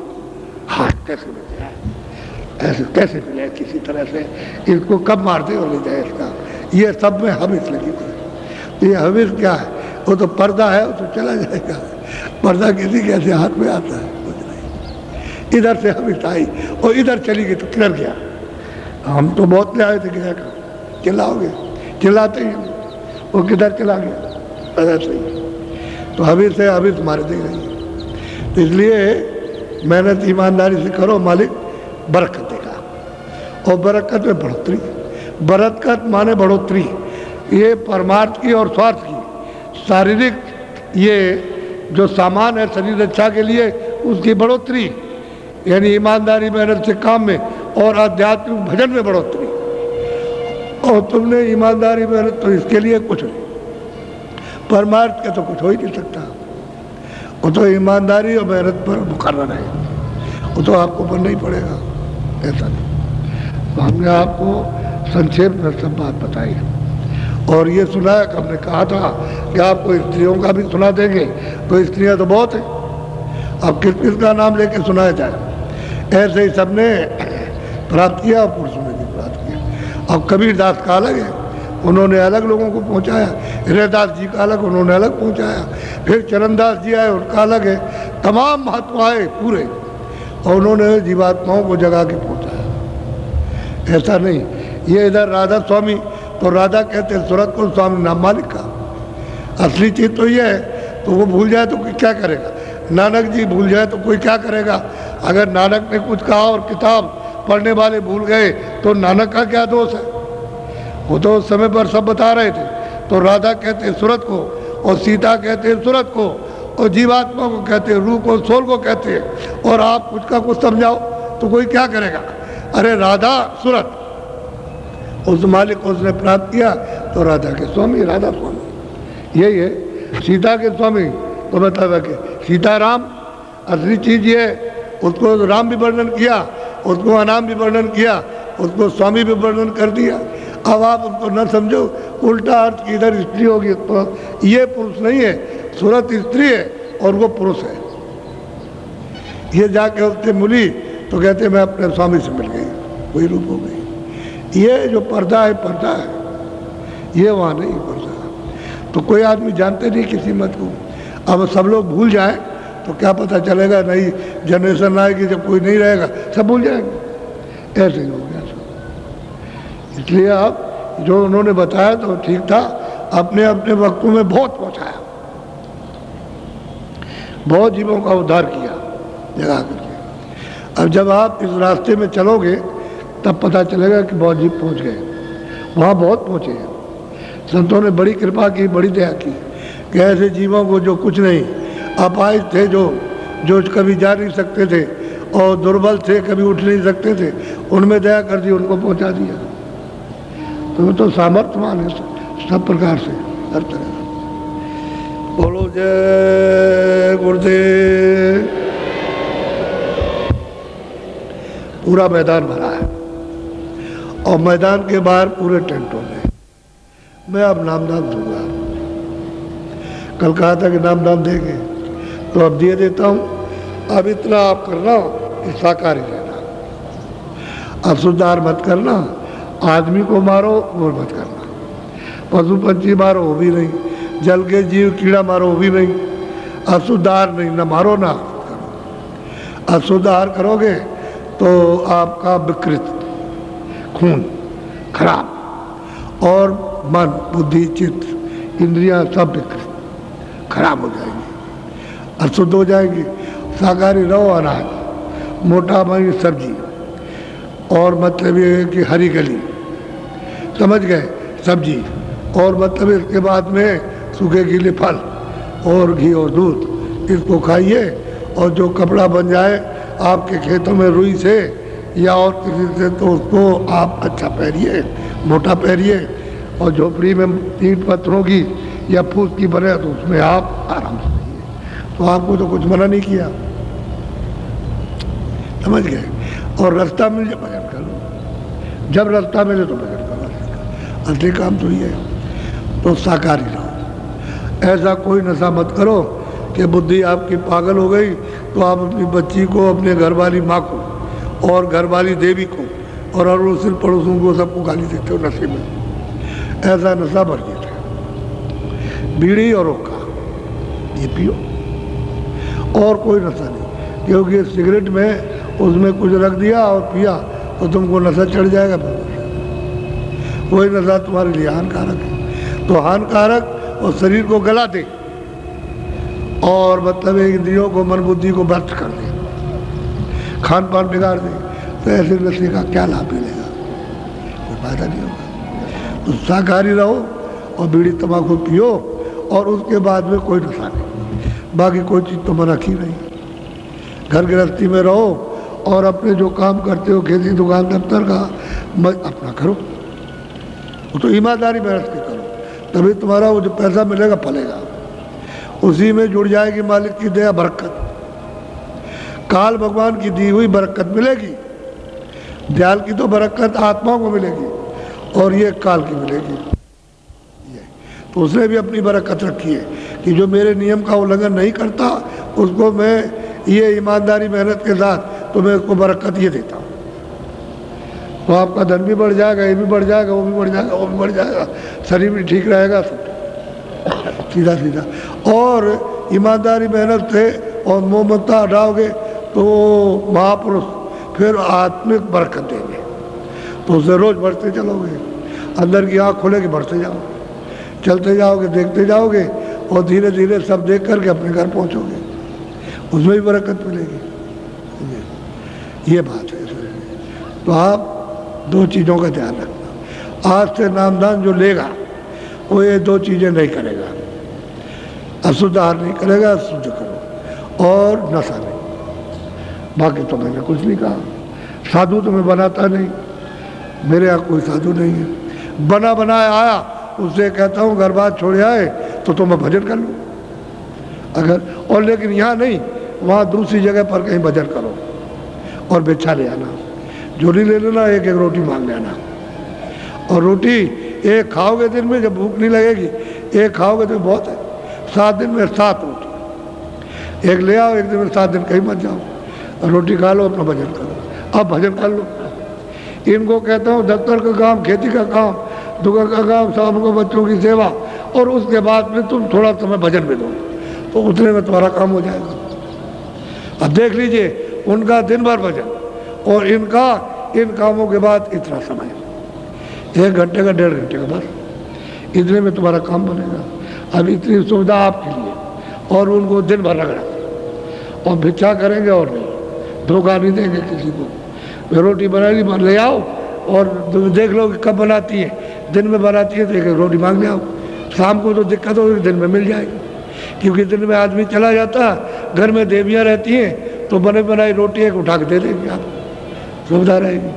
हाँ कैसे मिल जाए, ऐसे कैसे मिले किसी तरह से, इसको कब मार दे और ले जाए इसका, ये सब में हविस लगी हुई। ये हविस क्या है, वो तो पर्दा है, वो तो चला जाएगा। पर्दा किसी कैसे हाथ में आता है, कुछ नहीं। इधर से हविस आई और इधर चली गई तो किधर गया। हम तो बहुत ले आए थे, गया कहाँ, चिल्लाओगे, चिल्लाते ही वो किधर चला गया, ऐसा ही। तो हविस है, हविस मार दे रही है। तो इसलिए मेहनत ईमानदारी से करो, मालिक बरकत देगा। और बरकत में बढ़ोतरी, बरकत माने बढ़ोतरी, ये परमार्थ की और स्वार्थ की, शारीरिक ये जो सामान है शरीर रक्षा के लिए, उसकी बढ़ोतरी, यानी ईमानदारी मेहनत से काम में, और आध्यात्मिक भजन में बढ़ोतरी। और तुमने ईमानदारी मेहनत तो इसके लिए कुछ नहीं, परमार्थ का तो कुछ हो ही नहीं सकता। वो तो ईमानदारी और मेहनत पर मुकर्रर है, वो तो आपको बनना ही पड़ेगा, ऐसा नहीं। तो हमने आपको संक्षेप में सब बात बताई। और ये सुनाया कि हमने कहा था कि आपको स्त्रियों का भी सुना देंगे, तो स्त्रियां तो बहुत हैं, अब किस किस का नाम लेके सुनाया जाए। ऐसे ही सबने प्राप्त किया और पुरुषों ने भी प्राप्त किया। अब कबीरदास का अलग है, उन्होंने अलग लोगों को पहुंचाया। हृदयदास जी का अलग, उन्होंने अलग पहुंचाया। फिर चरणदास जी आए, उनका अलग है। तमाम महात्मा आए पूरे, और उन्होंने जीवात्माओं को जगा के पहुंचाया। ऐसा नहीं, ये इधर राधा स्वामी, तो राधा कहते हैं सूरत को, स्वामी नाम मालिक का। असली चीज तो ये है, तो वो भूल जाए तो क्या करेगा। नानक जी भूल जाए तो कोई क्या करेगा। अगर नानक ने कुछ कहा और किताब पढ़ने वाले भूल गए तो नानक का क्या दोष है। वो तो उस समय पर सब बता रहे थे। तो राधा कहते हैं सूरत को, और सीता कहते हैं सूरत को, और जीवात्मा को कहते हैं, रूह को, सोल को कहते हैं। और आप कुछ का कुछ समझाओ तो कोई क्या करेगा। अरे राधा सूरत, उस मालिक को उसने प्राप्त किया तो राधा के स्वामी, राधा स्वामी यही है। सीता के स्वामी तो मतलब कि सीताराम असली चीज ये, उसको राम भी वर्णन किया, उसको अनाम भी वर्णन किया, उसको स्वामी भी वर्णन कर दिया। अब आप उसको न समझो, उल्टा अर्थ की इधर स्त्री होगी तो ये पुरुष नहीं है, सूरत स्त्री है और वो पुरुष है। ये जाके उससे मिली तो कहते मैं अपने स्वामी से मिल गई, वही रूप हो गई। ये जो पर्दा है, पर्दा है, ये वहाँ नहीं पर्दा। तो कोई आदमी जानते नहीं किसी मत को। अब सब लोग भूल जाए तो क्या पता चलेगा, नई जनरेशन आएगी जब कोई नहीं रहेगा सब भूल जाएंगे। ऐसे ही हो गया सब। इसलिए आप जो उन्होंने बताया तो ठीक था, अपने अपने वक्तों में बहुत पहुंचाया, बहुत जीवों का उद्धार किया जगा करके। अब जब आप इस रास्ते में चलोगे तब पता चलेगा कि बहुत जीव पहुंच गए, वहाँ बहुत पहुँचे हैं। संतों ने बड़ी कृपा की, बड़ी दया की कि ऐसे जीवों को जो कुछ नहीं, अपाहिज थे, जो कभी जा नहीं सकते थे और दुर्बल थे, कभी उठ नहीं सकते थे, उनमें दया कर दी, उनको पहुंचा दिया। तो सामर्थ्यवान है सब प्रकार से, हर तरह से। बोलो जय गुरुदेव। पूरा मैदान भरा है और मैदान के बाहर पूरे टेंटों में। मैं अब नामदान दूंगा, कल कहा था कि नामदान देंगे तो अब दिए देता हूं। अब इतना आप करना कि शाकाहारी रहना, असुधार मत करना, आदमी को मारो वो मत करना, पशु पंछी मारो वो भी नहीं, जल के जीव कीड़ा मारो वो भी नहीं, असुधार नहीं, न मारो ना करो। असुधार करोगे तो आपका विकृत खून खराब और मन बुद्धि चित्त इंद्रियां सब विकृत खराब हो जाएंगी, अशुद्ध हो जाएंगी। शाकाहारी रहो, अनाज मोटा मई सब्जी, और मतलब ये है कि हरी गली, समझ गए, सब्जी, और मतलब इसके बाद में सूखे गीले फल और घी और दूध, इसको खाइए। और जो कपड़ा बन जाए आपके खेतों में रुई से या और किसी से तो उसको आप अच्छा पहनिए, मोटा पहनिए। और झोपड़ी में ईंट पत्थरों की या फूस की बने तो उसमें आप आराम से रहिए। तो आपको तो कुछ मना नहीं किया, समझ गए। और रास्ता मिले भजन करो, जब रास्ता मिले तो भजन करो, असली काम तो ये है। तो शाकाहारी रहो, ऐसा कोई नशा मत करो कि बुद्धि आपकी पागल हो गई तो आप अपनी बच्ची को, अपने घरवाली माँ को और घरवाली देवी को और अड़ोसी पड़ोसों को सबको गाली देते हो नशे में। ऐसा नशा वर्जित है। बीड़ी और हुक्का ये पियो, और कोई नशा नहीं, क्योंकि सिगरेट में उसमें कुछ रख दिया और पिया तो तुमको नशा चढ़ जाएगा। वही नशा तुम्हारे लिए हानिकारक है। तो हानिकारक और शरीर को गला दे और मतलब इंद्रियों को, मन बुद्धि को भ्रष्ट कर दे, खान पान बिगाड़ दे, तो ऐसे नशे का क्या लाभ मिलेगा, कोई फायदा नहीं होगा। तो शाकाहारी रहो और बीड़ी तंबाकू पियो और उसके बाद में कोई नशा नहीं, बाकी कोई चीज़ तो मना की नहीं। घर गृहस्थी में रहो और अपने जो काम करते हो, खेती दुकान दफ्तर का, अपना करो, वो तो ईमानदारी मेहनत के करो, तभी तुम्हारा वो जो पैसा मिलेगा फलेगा, उसी में जुड़ जाएगी मालिक की दया बरकत। काल भगवान की दी हुई बरकत मिलेगी, दयाल की तो बरकत आत्माओं को मिलेगी और ये काल की मिलेगी। तो उसने भी अपनी बरकत रखी है कि जो मेरे नियम का उल्लंघन नहीं करता उसको मैं ये ईमानदारी मेहनत के साथ तो मैं उसको बरकत ये देता हूँ। तो आपका धन भी बढ़ जाएगा, ये भी बढ़ जाएगा, वो भी बढ़ जाएगा, वो भी बढ़ जाएगा, शरीर भी ठीक रहेगा, सब सीधा सीधा। और ईमानदारी मेहनत से और मोहम्मदता हटाओगे तो महापुरुष फिर आत्मिक बरकत देंगे, तो उससे रोज बढ़ते चलोगे, अंदर की आँख खुलेगी, बढ़ते जाओगे, चलते जाओगे, देखते जाओगे और धीरे धीरे सब देख करके अपने घर पहुँचोगे, उसमें भी बरकत मिलेगी। ये बात है। तो आप दो चीज़ों का ध्यान रखना, आज से नामदान जो लेगा वो ये दो चीज़ें नहीं करेगा, अशुद्ध आहार नहीं करेगा, शुद्ध करो और नशा नहीं, बाकी तो मैंने कुछ नहीं कहा। साधु तो मैं बनाता नहीं, मेरे यहाँ कोई साधु नहीं है, बना बनाया आया उससे कहता हूँ घर बात छोड़ आए तो मैं भजन कर लूँ अगर, और लेकिन यहाँ नहीं, वहाँ दूसरी जगह पर कहीं भजन करो और बिच्छा ले आना, झोली ले लेना, एक एक रोटी मांग लेना, और रोटी एक खाओगे दिन में, जब भूख नहीं लगेगी एक खाओगे तो बहुत है, 7 दिन में 7 रोटी एक ले आओ, एक दिन में 7 दिन कहीं मत जाओ, रोटी खा लो, अपना भजन करो। अब भजन कर लो। इनको कहता हूँ दफ्तर का काम, खेती का काम, दुकान का काम, शाम को बच्चों की सेवा, और उसके बाद में तुम थोड़ा समय भजन में दो तो उतने में तुम्हारा काम हो जाएगा। अब देख लीजिए उनका दिन भर भजन और इनका इन कामों के बाद इतना समय, 1 घंटे का 1.5 घंटे का बस, इतने में तुम्हारा काम बनेगा। अब इतनी सुविधा आपके लिए, और उनको दिन भर रगड़ा और भिक्षा करेंगे और नहीं, धोखा नहीं देंगे किसी को। रोटी बनाई ले आओ और देख लो कि कब बनाती है, दिन में बनाती है तो एक रोटी मांग ले आओ, शाम को तो दिक्कत होगी, दिन में मिल जाएगी। क्योंकि दिन में आदमी चला जाता, घर में देवियाँ रहती हैं तो बने बनाई रोटी एक उठा के दे देंगे, आप सुविधा रहेगी।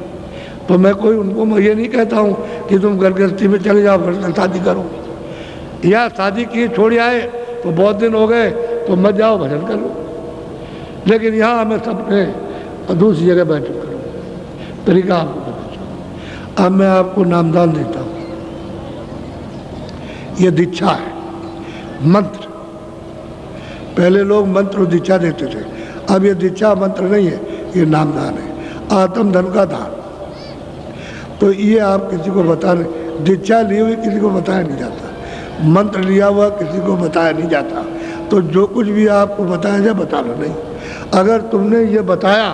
तो मैं कोई उनको ये नहीं कहता हूँ कि तुम घर गृहस्थी में चले जाओ फिर शादी करो, या शादी किए छोड़ आए तो बहुत दिन हो गए तो मत जाओ भजन करो, लेकिन यहाँ हमें सबने दूसरी जगह बैठ करो। तरीका आपको बताता। अब मैं आपको नामदान देता हूँ, ये दीक्षा है, मंत्र। पहले लोग मंत्र और दीक्षा देते थे, अब ये दीक्षा मंत्र नहीं है, ये नामदान है, आत्म धन का दान। तो ये आप किसी को बताने, दीक्षा ली हुई किसी को बताया नहीं जाता, मंत्र लिया हुआ किसी को बताया नहीं जाता। तो जो कुछ भी आपको बताया जाए बता लो नहीं। अगर तुमने ये बताया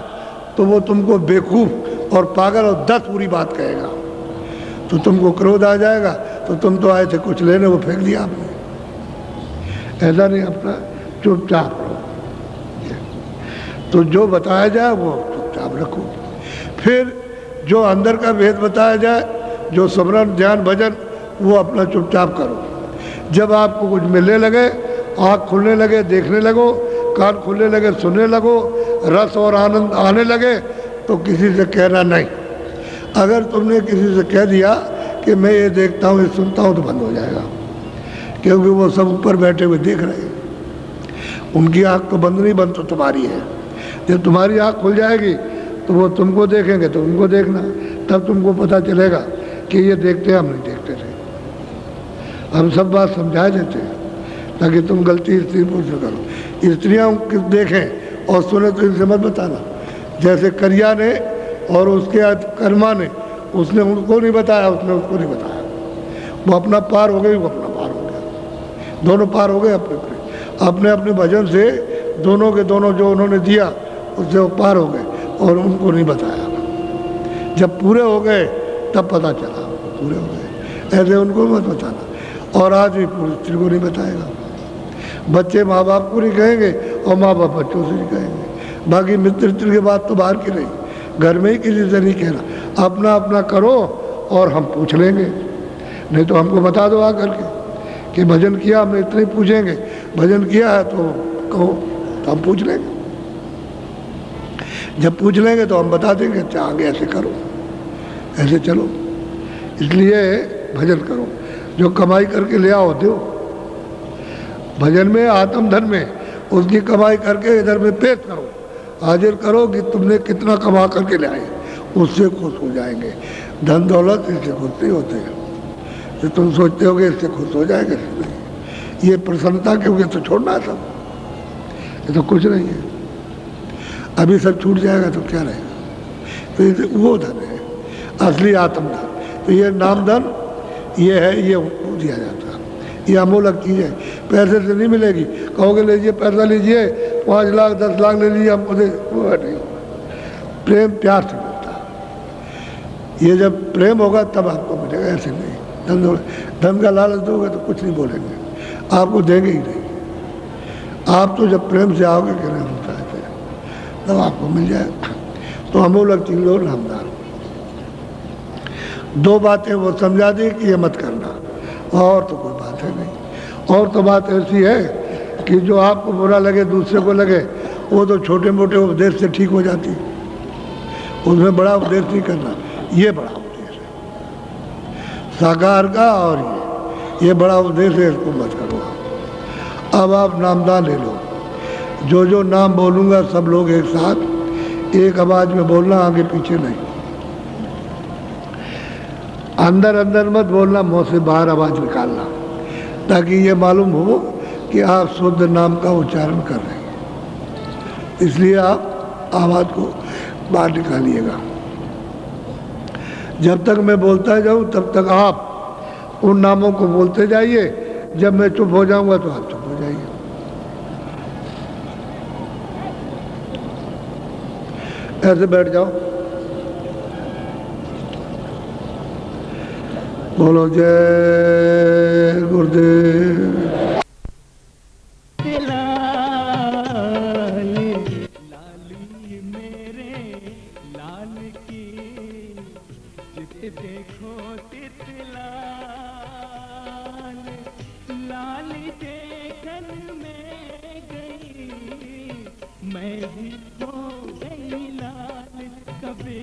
तो वो तुमको बेवकूफ़ और पागल और 10 बुरी बात कहेगा, तो तुमको क्रोध आ जाएगा, तो तुम तो आए थे कुछ लेने, वो फेंक दिया आपने। ऐसा नहीं, अपना चुपचाप रहो। तो जो बताया जाए वो चुपचाप रखो। फिर जो अंदर का भेद बताया जाए, जो स्मरण ध्यान भजन, वो अपना चुपचाप करो। जब आपको कुछ मिलने लगे, आँख खुलने लगे देखने लगो, कान खुलने लगे सुनने लगो, रस और आनंद आने लगे, तो किसी से कहना नहीं। अगर तुमने किसी से कह दिया कि मैं ये देखता हूँ ये सुनता हूँ, तो बंद हो जाएगा, क्योंकि वो सब ऊपर बैठे हुए देख रहे हैं। उनकी आँख तो बंद नहीं, बंद तो तुम्हारी है। जब तुम्हारी आँख खुल जाएगी तो वो तुमको देखेंगे, तो उनको देखना, तब तुमको पता चलेगा कि ये देखते हम नहीं देखते थे। हम सब बात समझा देते हैं ताकि तुम गलती स्त्री पुरुष करो। स्त्रियाँ देखें और सुने तो इनसे मत बताना। जैसे करिया ने और उसके बाद कर्मा ने, उसने उनको नहीं बताया, उसने उसको नहीं बताया। वो अपना पार हो गई, वो अपना पार हो गया, दोनों पार हो गए अपने अपने भजन से। दोनों के दोनों जो उन्होंने दिया उससे वो पार हो गए, और उनको नहीं बताया। जब पूरे हो गए तब पता चला पूरे हो गए। ऐसे उनको मत बताना। और आज भी पूरी स्त्री को नहीं बताएगा। बच्चे माँ बाप को नहीं कहेंगे और माँ बाप बच्चों से नहीं कहेंगे। बाकी मित्र की बात तो बाहर की रही, घर में ही किसी से नहीं कहना। अपना अपना करो और हम पूछ लेंगे, नहीं तो हमको बता दो आकर के कि भजन किया, हम इतने पूछेंगे। भजन किया है तो कहो, तो हम पूछ लेंगे। जब पूछ लेंगे तो हम बता देंगे, अच्छा आगे ऐसे करो, ऐसे चलो। इसलिए भजन करो, जो कमाई करके ले आओ दो। भजन में, आत्म धन में उसकी कमाई करके इधर में पेश करो, हाजिर करो कि तुमने कितना कमा करके ले आए, उससे खुश हो जाएंगे। धन दौलत इससे खुश नहीं होते हैं। तो तुम सोचते होगे इससे खुश हो जाएंगे, ये प्रसन्नता क्योंकि तो छोड़ना है सब, ये तो कुछ नहीं है। अभी सब छूट जाएगा तो क्या रहेगा। तो ये वो धन है असली आत्म धन। तो ये नाम धन ये है, ये उनको दिया जाता है। ये अमूलक चीज़ है, पैसे से नहीं मिलेगी। कहोगे लीजिए पैसा लीजिए, 5 लाख 10 लाख ले लीजिए, हमको दे, वो नहीं। प्रेम प्यार से मिलता है। ये जब प्रेम होगा तब आपको मिलेगा, ऐसे नहीं। धन का लालच दोगे तो कुछ नहीं बोलेंगे, आपको देंगे ही नहीं। आप तो जब प्रेम से आओगे कि नहीं होता है तब आपको मिल जाएगा। तो अमूलक चीज लो नामदान। 2 बातें वो समझा दी कि ये मत करना, और तो कोई बात है नहीं। और तो बात ऐसी है कि जो आपको बुरा लगे दूसरे को लगे, वो तो छोटे मोटे उपदेश से ठीक हो जाती, उसमें बड़ा उपदेश नहीं करना। ये बड़ा उपदेश है साकार का, और ये बड़ा उपदेश है, इसको मत करो। अब आप नामदान ले लो। जो जो नाम बोलूँगा सब लोग एक साथ एक आवाज़ में बोलना, आगे पीछे नहीं। अंदर अंदर मत बोलना, मुँह से बाहर आवाज़ निकालना, ताकि ये मालूम हो कि आप शुद्ध नाम का उच्चारण कर रहे हैं। इसलिए आप आवाज़ को बाहर निकालिएगा। जब तक मैं बोलता जाऊँ तब तक आप उन नामों को बोलते जाइए। जब मैं चुप हो जाऊँगा तो आप चुप हो जाइए। ऐसे बैठ जाओ। बोलो जय गुरुदेव। देखो तितलाल लाल देखन में गई मैं भी हो गई लाल कभी